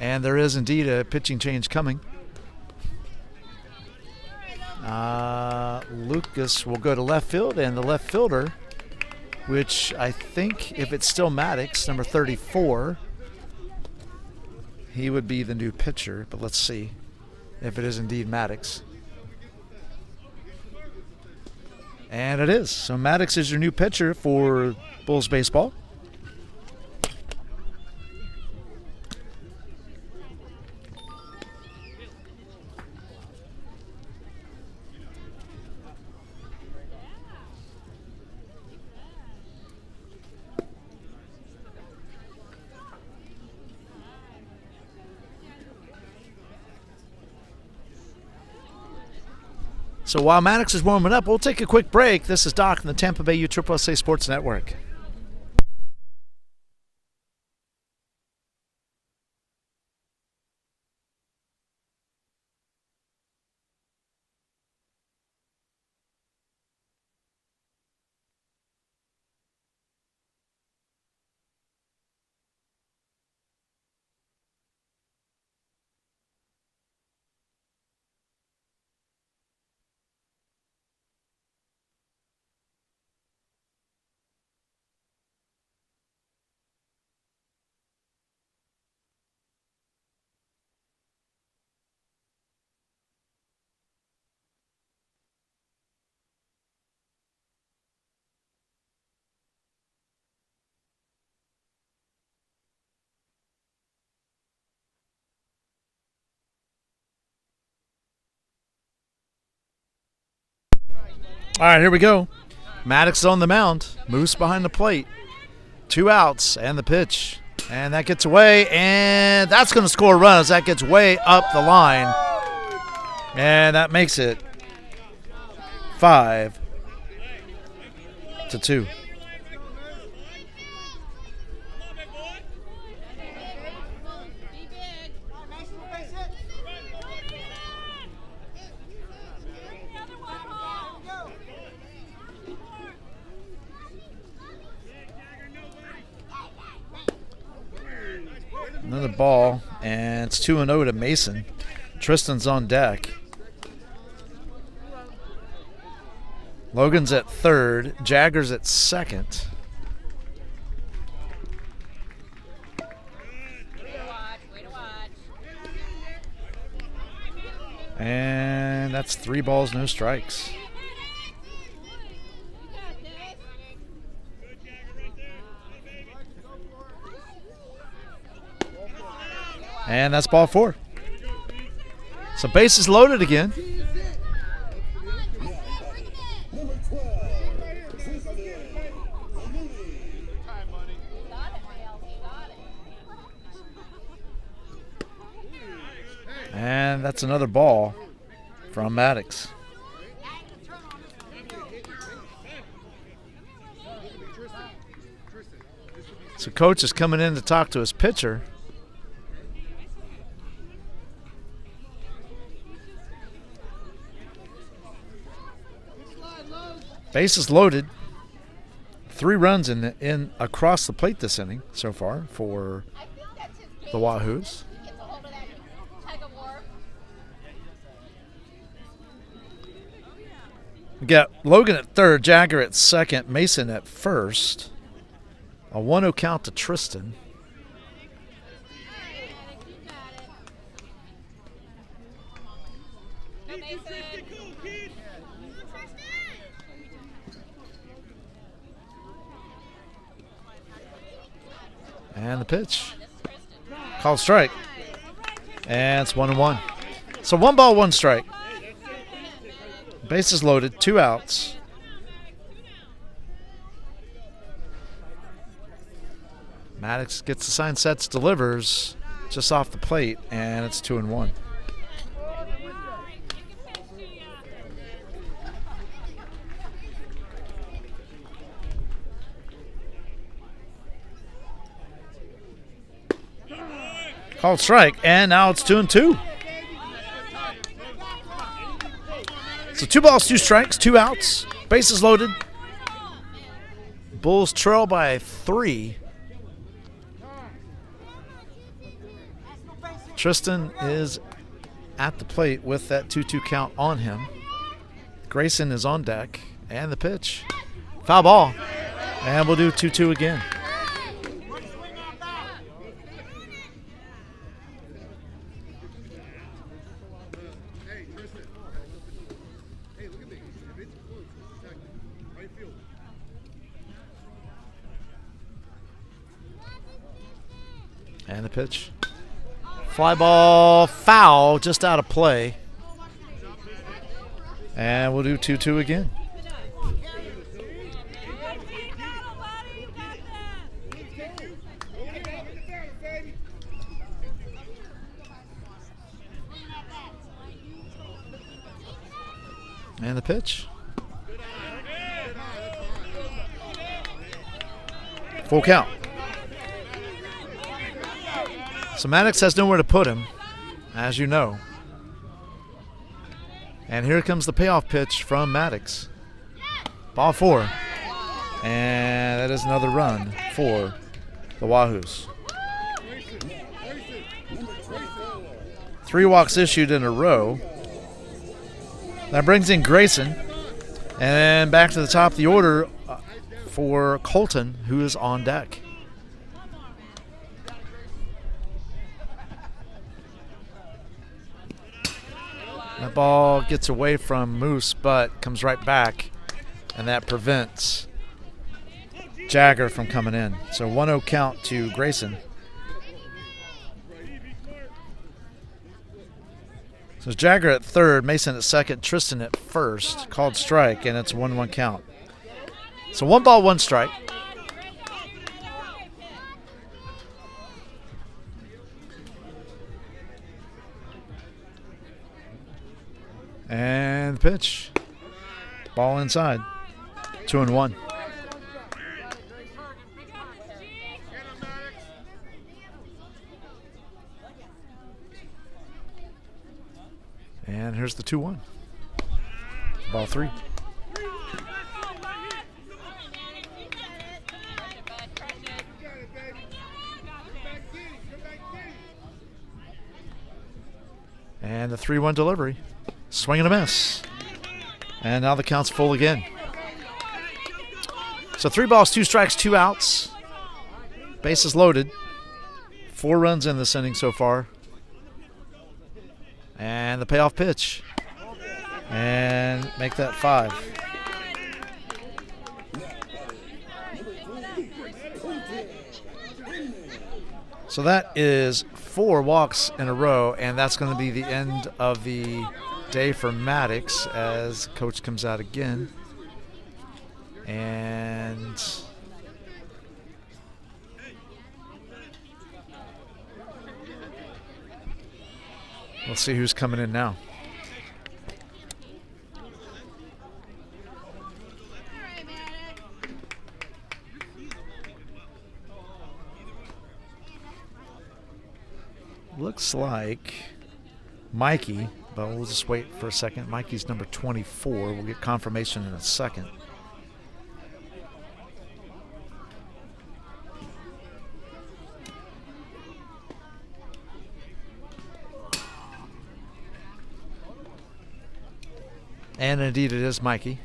And there is indeed a pitching change coming. Lucas will go to left field, and the left fielder, which I think if it's still Maddox, number 34, he would be the new pitcher. But let's see if it is indeed Maddox. And it is. So Maddox is your new pitcher for Bulls baseball. So while Maddox is warming up, we'll take a quick break. This is Doc in the Tampa Bay USSSA Sports Network. All right, here we go. Maddox is on the mound. Moose behind the plate. 2 outs and the pitch. And that gets away, and that's going to score a run as that gets way up the line. And that makes it 5-2. Another ball, and it's 2-0 to Mason. Tristan's on deck. Logan's at third. Jagger's at second. And that's 3 balls, no strikes. And that's ball 4. So bases loaded again. And that's another ball from Maddox. So coach is coming in to talk to his pitcher. Bases loaded. 3 runs in across the plate this inning so far for the Wahoos. We got Logan at third, Jagger at second, Mason at first. A 1-0 count to Tristan. And the pitch. Called strike. And it's 1-1. So 1 ball, 1 strike. Bases loaded, 2 outs. Maddox gets the sign, sets, delivers just off the plate, and it's 2-1. Called strike, and now it's 2-2. So 2 balls, 2 strikes, 2 outs, bases loaded. Bulls trail by 3. Tristan is at the plate with that 2-2 count on him. Grayson is on deck, and the pitch. Foul ball, and we'll do 2-2 again. And the pitch. Fly ball, foul, just out of play. And we'll do 2-2 again. And the pitch. Full count. So Maddox has nowhere to put him, as you know. And here comes the payoff pitch from Maddox. Ball 4. And that is another run for the Wahoos. 3 walks issued in a row. That brings in Grayson. And back to the top of the order for Colton, who is on deck. That ball gets away from Moose, but comes right back, and that prevents Jagger from coming in. So 1-0 count to Grayson. So it's Jagger at third, Mason at second, Tristan at first. Called strike, and it's 1-1 count. So 1 ball, 1 strike. And the pitch. Ball inside. 2-1. And here's the 2-1. Ball 3. And the 3-1 delivery. Swing and a miss. And now the count's full again. So 3 balls, 2 strikes, 2 outs. Bases loaded. 4 runs in this inning so far. And the payoff pitch. And make that 5. So that is 4 walks in a row, and that's going to be the end of the day for Maddox as coach comes out again. And we'll see who's coming in now. Looks like Mikey, but we'll just wait for a second. Mikey's number 24. We'll get confirmation in a second. And indeed it is Mikey.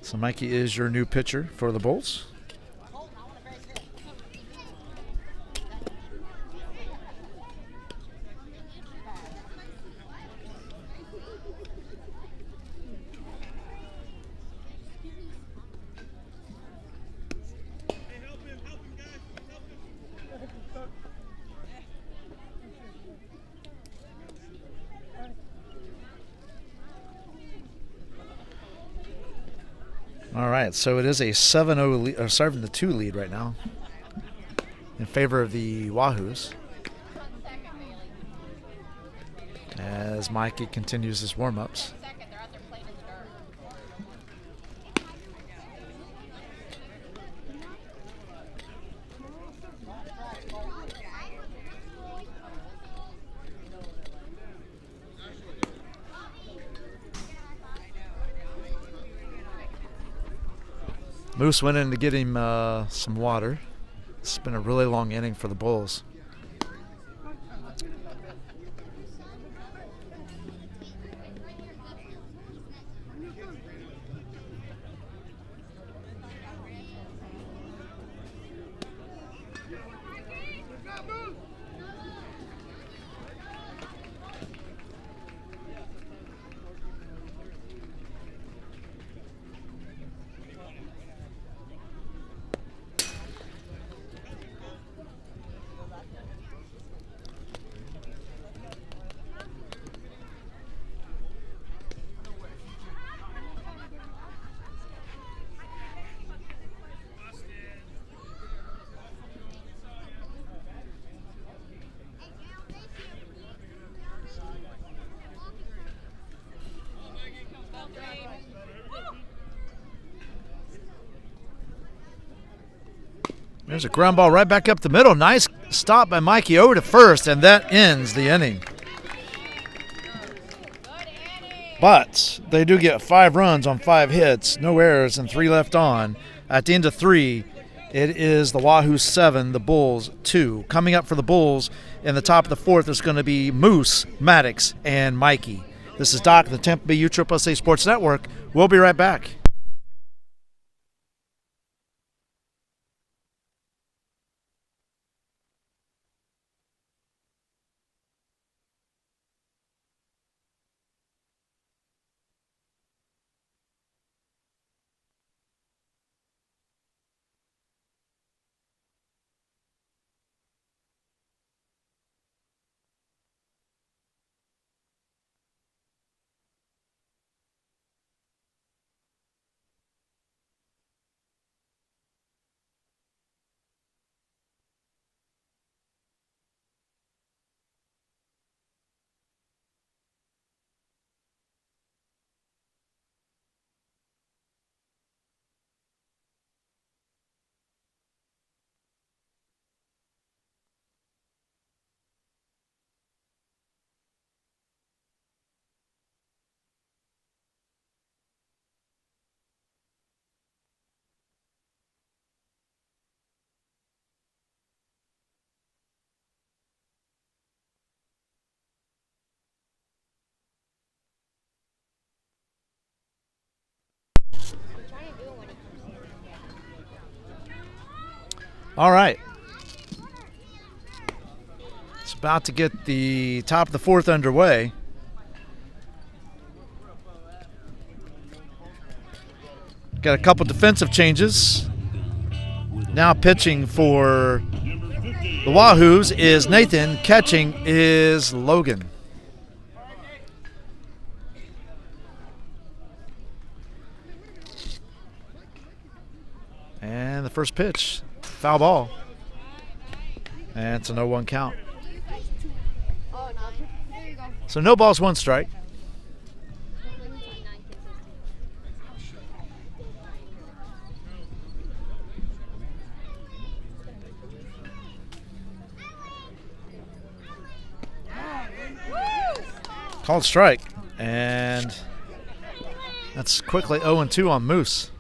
So Mikey is your new pitcher for the Bulls. All right, so it is a 7-0 lead, or 7-2 lead right now in favor of the Wahoos. As Mikey continues his warm-ups. Moose went in to get him some water. It's been a really long inning for the Bulls. There's a ground ball right back up the middle. Nice stop by Mikey over to first, and that ends the inning. But they do get 5 runs on 5 hits, no errors, and 3 left on. At the end of 3, it is the Wahoos 7, the Bulls 2. Coming up for the Bulls in the top of the 4th is going to be Moose, Maddox, and Mikey. This is Doc, the Tampa Bay USSSA Sports Network. We'll be right back. All right. It's about to get the top of the fourth underway. Got a couple defensive changes. Now pitching for the Wahoos is Nathan. Catching is Logan. And the first pitch, foul ball. And it's a 0-1 count. Oh, no. There you go. So no balls, one strike. Called strike. And that's quickly 0-2 on Moose.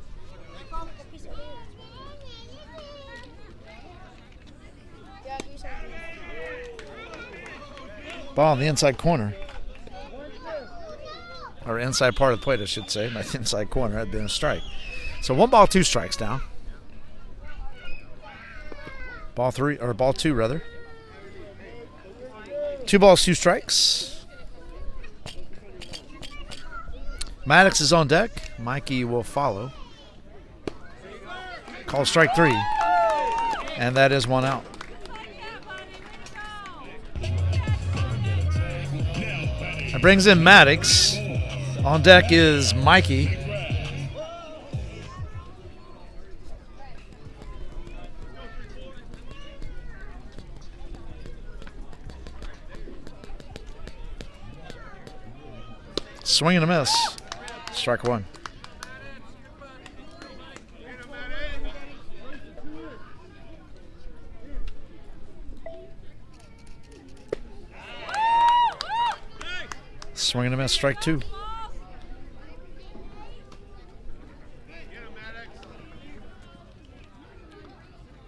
Ball in the inside corner. Or inside part of the plate, I should say. My inside corner had been a strike. So 1 ball, 2 strikes now. Ball two rather. 2 balls, 2 strikes. Maddox is on deck. Mikey will follow. Call strike 3. And that is 1 out. That brings in Maddox. On deck is Mikey. Swing and a miss. Strike 1. Swing and a miss. Strike 2.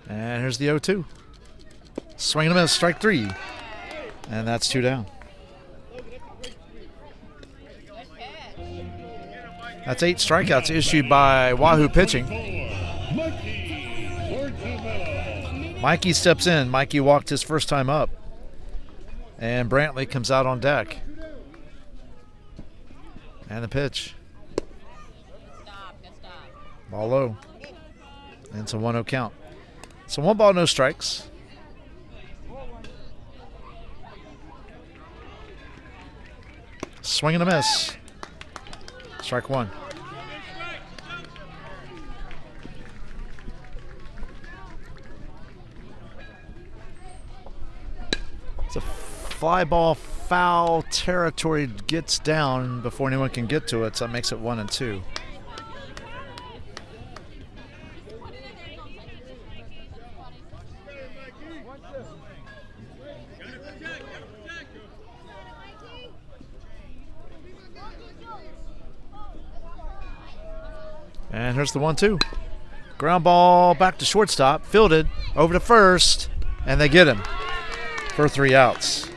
And here's the 0-2. Swing and a miss. Strike 3. And that's 2 down. That's 8 strikeouts issued by Wahoo pitching. Mikey steps in. Mikey walked his first time up. And Brantley comes out on deck. And the pitch. Ball low. And it's a 1-0 count. So 1 ball, no strikes. Swing and a miss. Strike 1. It's a fly ball, foul territory, gets down before anyone can get to it, so that makes it 1-2. And here's the 1-2. Ground ball back to shortstop, fielded over to first, and they get him for 3 outs.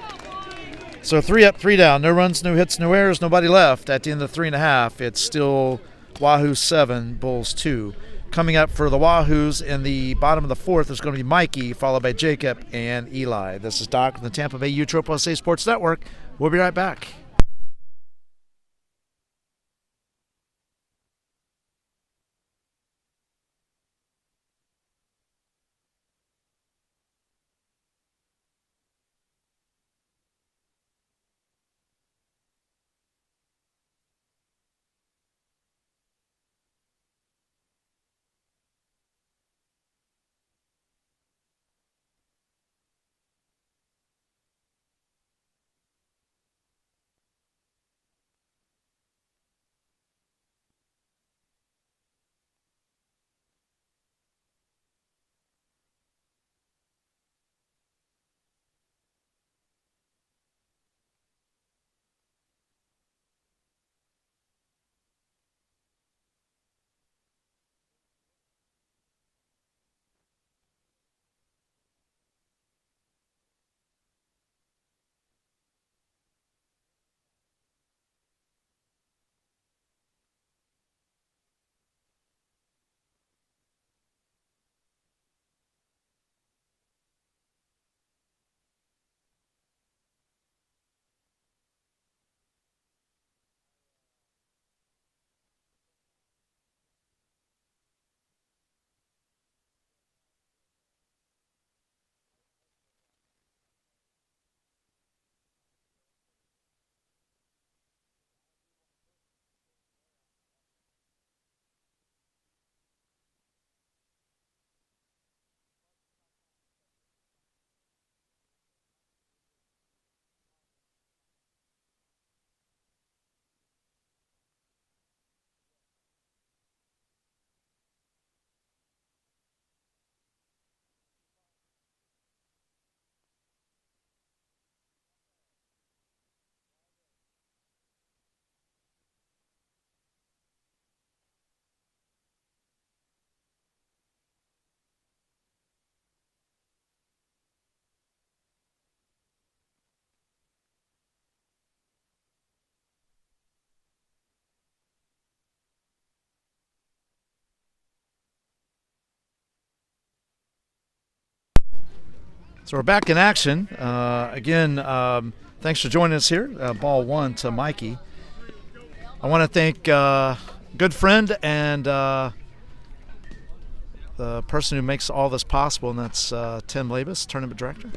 So 3 up, 3 down. No runs, no hits, no errors, nobody left. At the end of 3.5, it's still Wahoo 7, Bulls 2. Coming up for the Wahoos in the bottom of the 4th is going to be Mikey, followed by Jacob and Eli. This is Doc from the Tampa Bay USSSA Sports Network. We'll be right back. So we're back in action. Again, thanks for joining us here. Ball 1 to Mikey. I want to thank good friend and the person who makes all this possible, and that's Tim Labus, Tournament Director,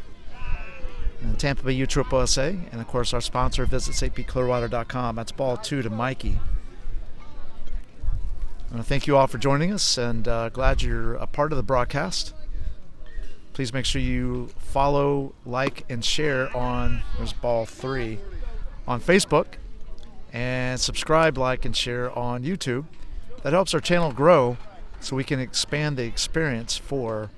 and Tampa Bay USSSA, and of course our sponsor, visit stpclearwater.com. That's ball 2 to Mikey. I want to thank you all for joining us, and glad you're a part of the broadcast. Please make sure you follow, like, and share on, there's ball 3, on Facebook, and subscribe, like, and share on YouTube. That helps our channel grow so we can expand the experience for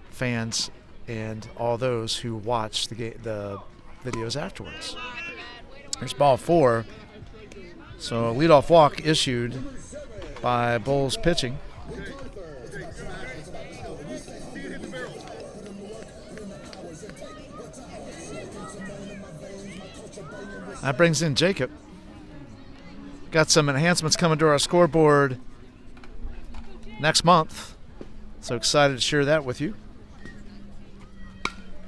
fans and all those who watch the videos afterwards. There's ball 4. So a leadoff walk issued by Bulls pitching. That brings in Jacob. Got some enhancements coming to our scoreboard next month. So excited to share that with you.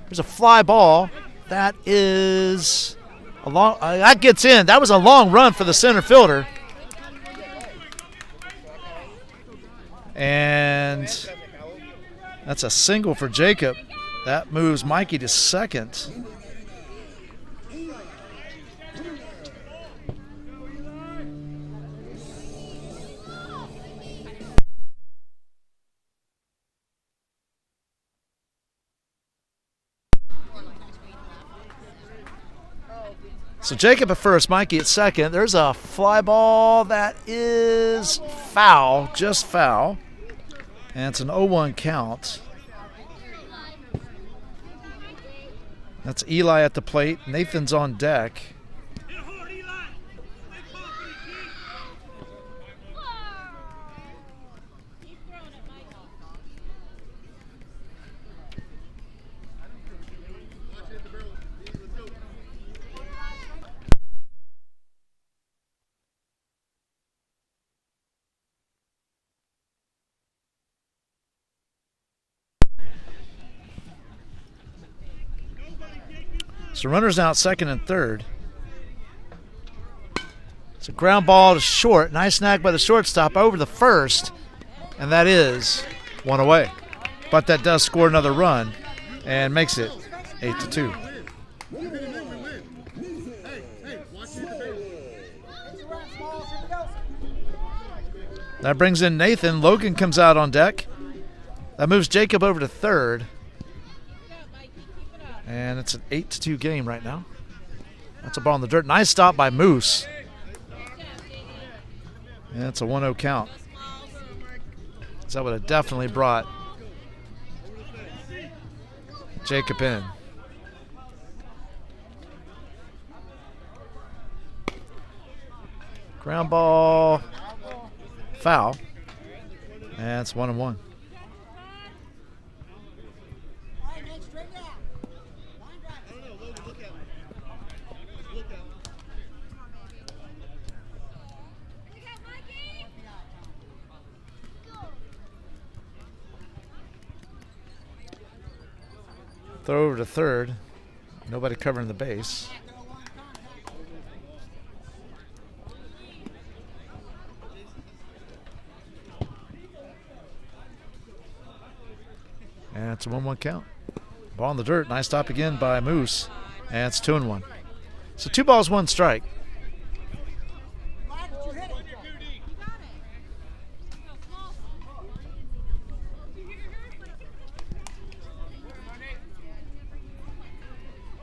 There's a fly ball. That is a long, that gets in. That was a long run for the center fielder. And that's a single for Jacob. That moves Mikey to second. So Jacob at first, Mikey at second. There's a fly ball that is foul, just foul. And it's an 0-1 count. That's Eli at the plate. Nathan's on deck. So runners out second and third. It's a ground ball to short. Nice snag by the shortstop over the first. And that is one away. But that does score another run and makes it 8-2. That brings in Nathan. Logan comes out on deck. That moves Jacob over to third. And it's an 8-2 game right now. That's a ball in the dirt. Nice stop by Moose. And it's a 1-0 count. So that would have definitely brought Jacob in. Ground ball. Foul. And it's 1-1. Throw over to third. Nobody covering the base. And it's a 1-1 count. Ball in the dirt. Nice stop again by Moose. And it's 2-1. So 2 balls, 1 strike.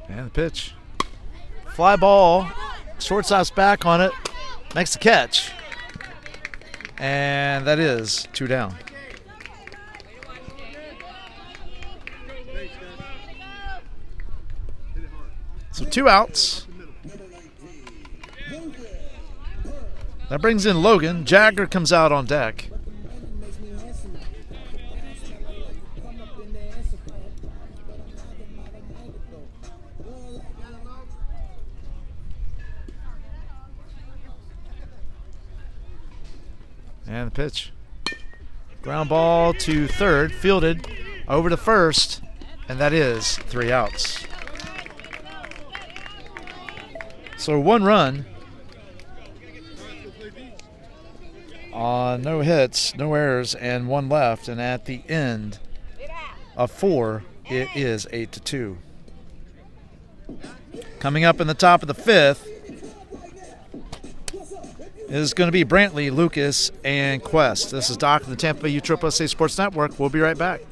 And the pitch. Fly ball. Shortstop's back on it. Makes the catch. And that is 2 down. So 2 outs. That brings in Logan. Jagger comes out on deck. And the pitch. Ground ball to third, fielded over to first, And that is 3 outs. So 1 run on no hits, no errors, and 1 left. And at the end of 4, it is 8-2. Coming up in the top of the 5th is going to be Brantley, Lucas, and Quest. This is Doc of the Tampa Bay USSSA Sports Network. We'll be right back.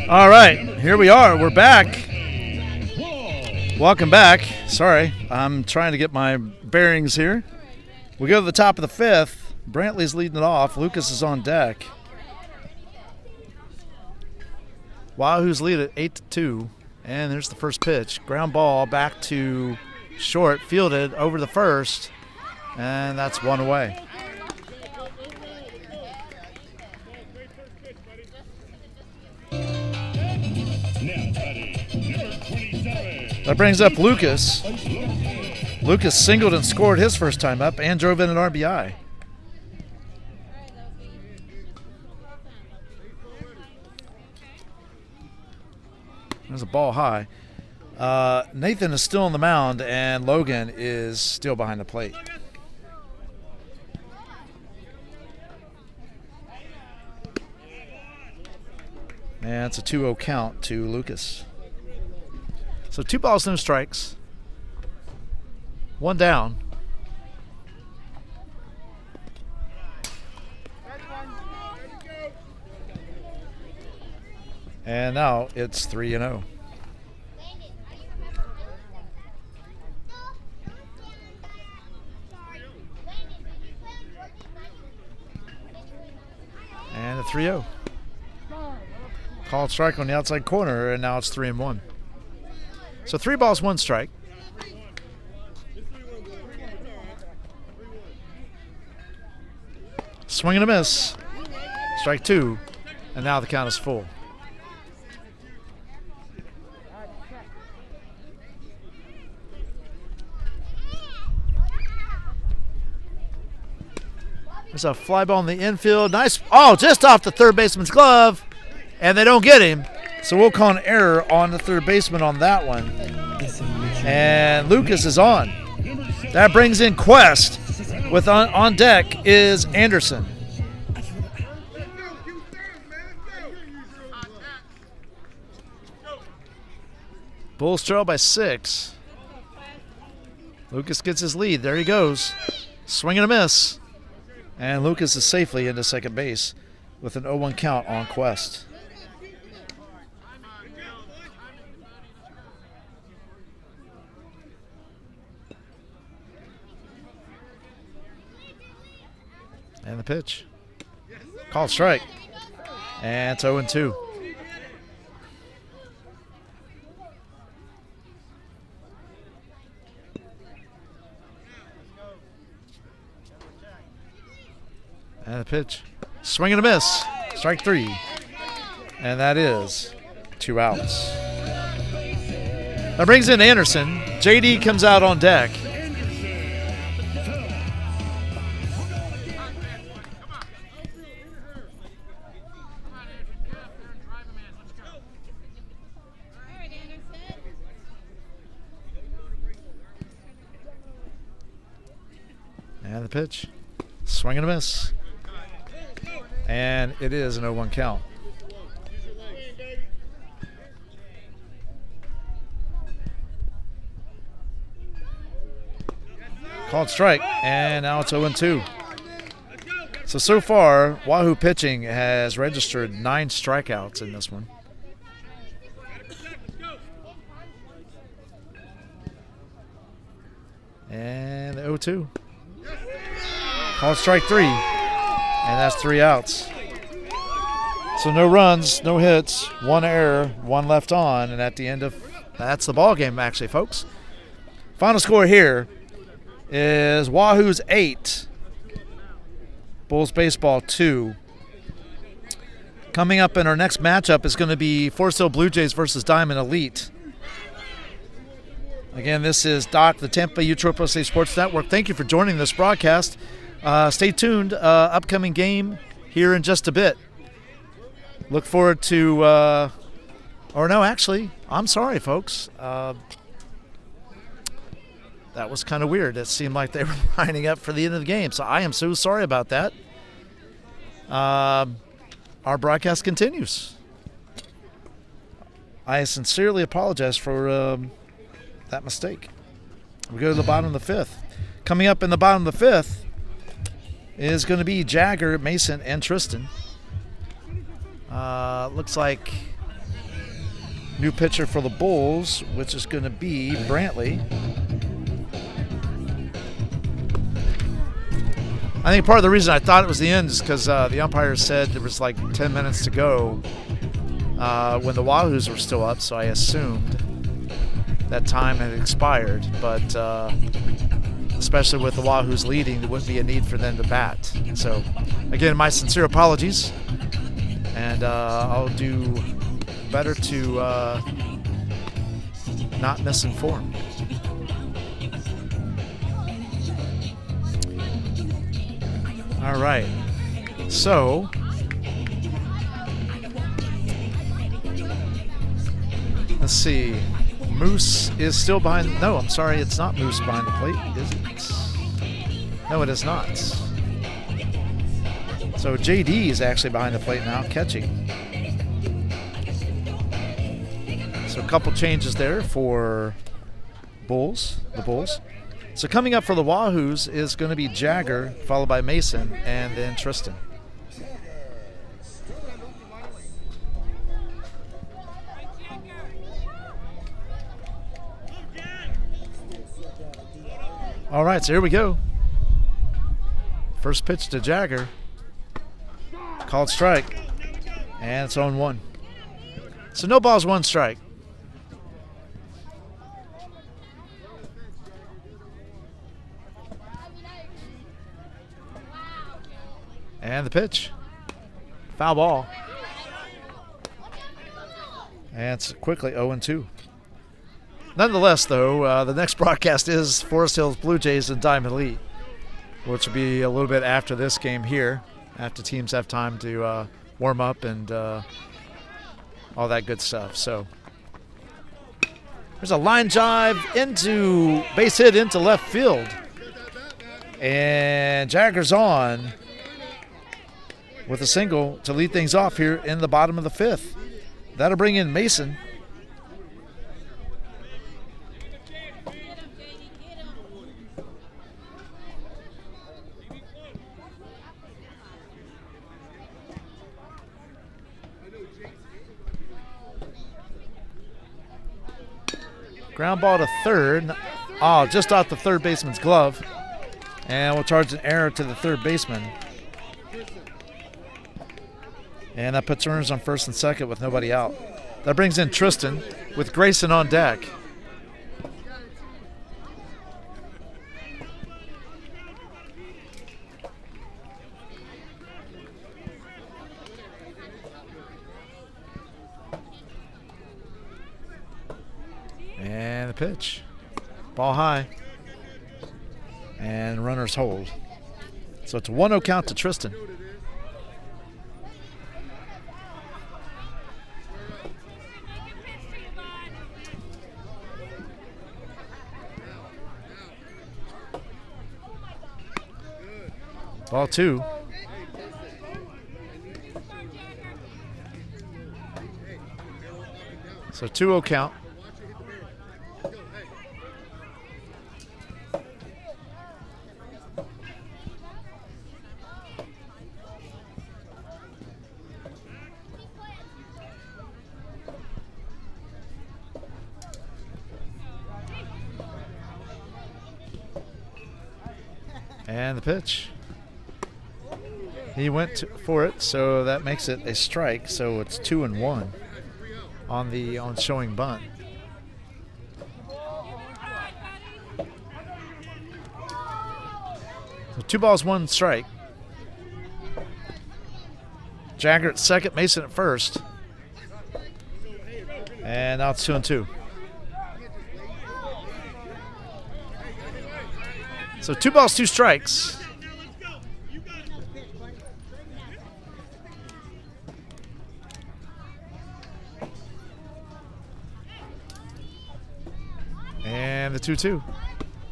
All right, here we are. We're back. Welcome back. Sorry, I'm trying to get my bearings here. We go to the top of the 5th. Brantley's leading it off. Lucas is on deck. Wahoos lead at 8-2. And there's the first pitch. Ground ball back to short, fielded over the first. And that's 1 away. That brings up Lucas. Lucas singled and scored his first time up and drove in an RBI. There's a ball high. Nathan is still on the mound, and Logan is still behind the plate. And it's a 2-0 count to Lucas. So 2 balls, no strikes. 1 down. And now it's 3-0. And a 3-0. Called strike on the outside corner, and now it's 3-1. So 3 balls, 1 strike. Swing and a miss. Strike 2. And now the count is full. There's a fly ball in the infield. Nice. Oh, just off the third baseman's glove. And they don't get him. So we'll call an error on the third baseman on that one. And Lucas is on. That brings in Quest. With on deck is Anderson. Bulls trail by 6. Lucas gets his lead. There he goes. Swing and a miss. And Lucas is safely into second base with an 0-1 count on Quest. And the pitch. Called strike. And it's 0-2. pitch. Swing and a miss. Strike 3. And that is 2 outs. That brings in Anderson. JD comes out on deck. And the pitch. Swing and a miss. And it is an 0-1 count. Called strike, and now it's 0-2. So far, Wahoo pitching has registered 9 strikeouts in this one. And 0-2. Called strike 3, and that's 3 outs. So no runs, no hits, 1 error, 1 left on, and at the end of that's the ball game, actually, folks. Final score here is Wahoos 8, Bulls baseball 2. Coming up in our next matchup is going to be Forest Hill Blue Jays versus Diamond Elite. Again, this is Doc, the Tampa USSSA Sports Network. Thank you for joining this broadcast. Stay tuned. Upcoming game here in just a bit. Look forward to, I'm sorry, folks. That was kind of weird. It seemed like they were lining up for the end of the game, so I am so sorry about that. Our broadcast continues. I sincerely apologize for that mistake. We go to the bottom of the 5th. Coming up in the bottom of the 5th is going to be Jagger, Mason, and Tristan. Looks like new pitcher for the Bulls, which is going to be Brantley. I think part of the reason I thought it was the end is because the umpire said there was like 10 minutes to go when the Wahoos were still up, so I assumed that time had expired. But especially with the Wahoos leading, there wouldn't be a need for them to bat. So, again, my sincere apologies, and I'll do better to not misinform. All right, so let's see. Moose is still behind. No, I'm sorry, it's not Moose behind the plate, is it? No, it is not. So JD is actually behind the plate now, catching. So a couple changes there for the Bulls. So coming up for the Wahoos is going to be Jagger, followed by Mason, and then Tristan. All right, so here we go. First pitch to Jagger. Called strike. And it's 0-1. So no balls, 1 strike. And the pitch. Foul ball. And it's quickly 0-2. Nonetheless, though, the next broadcast is Forest Hills Blue Jays and Diamond Elite, which will be a little bit after this game here, after teams have time to warm up and all that good stuff. So there's a line drive into base hit into left field. And Jagger's on with a single to lead things off here in the bottom of the 5th. That'll bring in Mason. Ground ball to third. Oh, just off the third baseman's glove. And we'll charge an error to the third baseman. And that puts runners on first and second with nobody out. That brings in Tristan with Grayson on deck. pitch. Ball high. And runners hold. So it's a 1-0 count to Tristan. Ball 2. So 2-0 count. And the pitch. He went for it, so that makes it a strike. So it's 2-1 on showing bunt. So 2 balls, 1 strike. Jagger at second, Mason at first. And now it's 2-2. So 2 balls, 2 strikes. And the 2-2.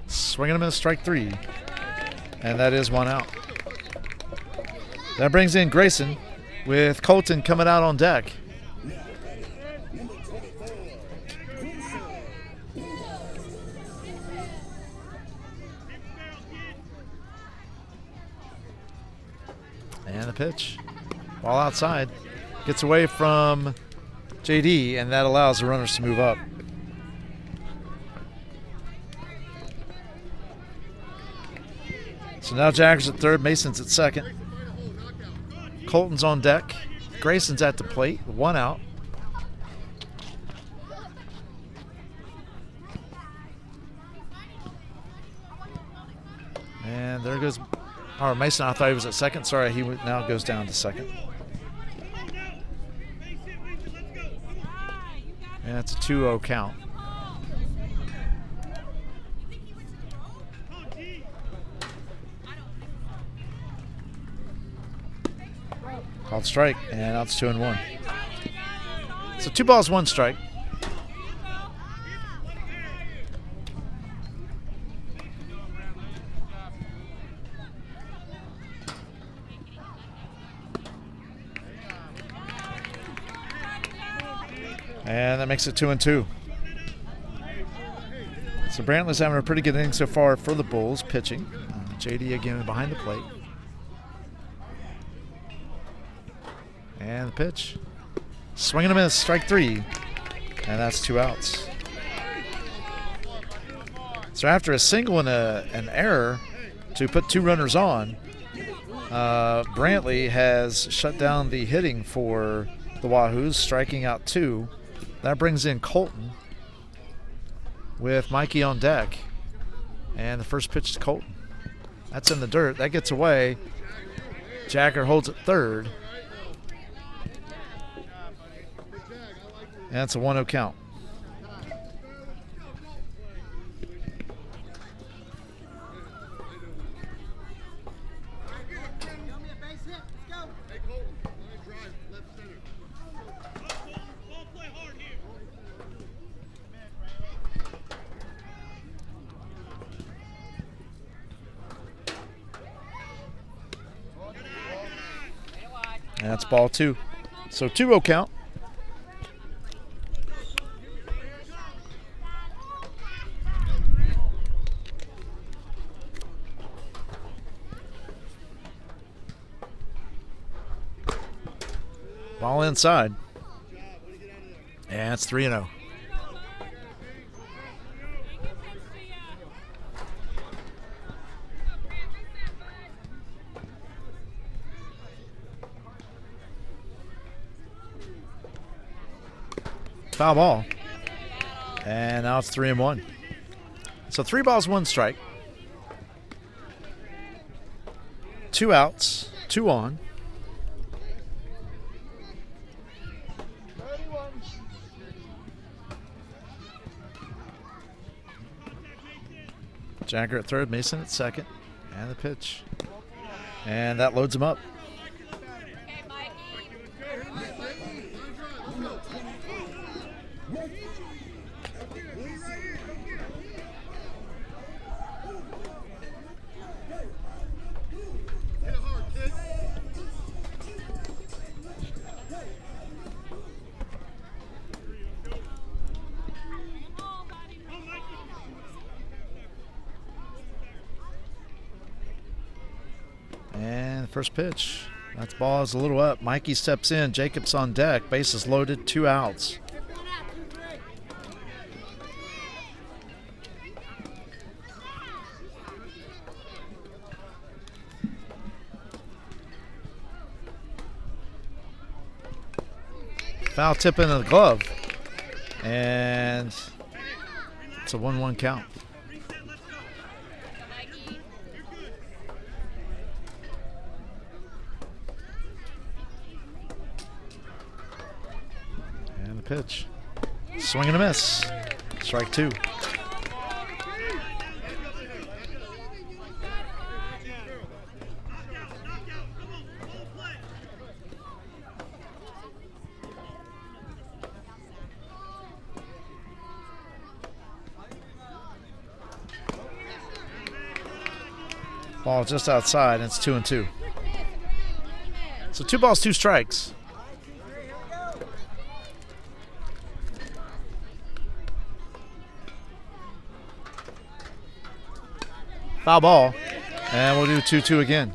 Swinging him in a strike 3. And that is 1 out. That brings in Grayson with Colton coming out on deck. And the pitch. Ball outside. Gets away from JD, and that allows the runners to move up. So now Jaggers at third, Mason's at second. Colton's on deck. Grayson's at the plate, 1 out. And there goes, oh, Mason, I thought he was at second. Sorry, he now goes down to second. And it's a 2-0 count. Called strike, and now it's 2-1. So 2 balls, 1 strike. And that makes it 2-2. So Brantley's having a pretty good inning so far for the Bulls, pitching. JD again behind the plate. And the pitch. Swinging him in a strike 3. And that's 2 outs. So after a single and an error to put 2 runners on, Brantley has shut down the hitting for the Wahoos, striking out 2. That brings in Colton with Mikey on deck. And the first pitch to Colton. That's in the dirt. That gets away. Jagger holds at third. And that's a 1-0 count. And that's ball 2. So 2-0 count. Ball inside. And it's 3-0. Foul ball. And now it's 3-1. So 3 balls, 1 strike. 2 outs, 2 on. Jagger at third, Mason at second. And the pitch. And that loads him up. Okay, Mikey. And the first pitch. That ball is a little up. Mikey steps in. Jacob's on deck. Bases loaded. 2 outs. Foul tip into the glove. And it's a 1-1 count. And the pitch. Swing and a miss. Strike 2. Ball just outside, and it's 2-2. So 2 balls, 2 strikes. Foul ball, and we'll do 2-2 again.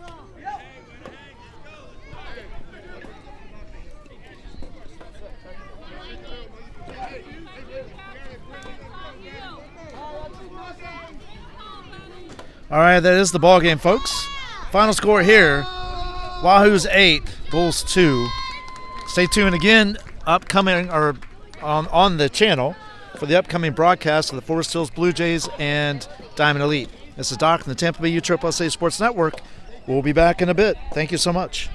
All right, that is the ball game, folks. Final score here: Wahoos 8, Bulls 2. Stay tuned again, upcoming or on the channel for the upcoming broadcast of the Forest Hills Blue Jays and Diamond Elite. This is Doc from the Tampa Bay USSSA Sports Network. We'll be back in a bit. Thank you so much.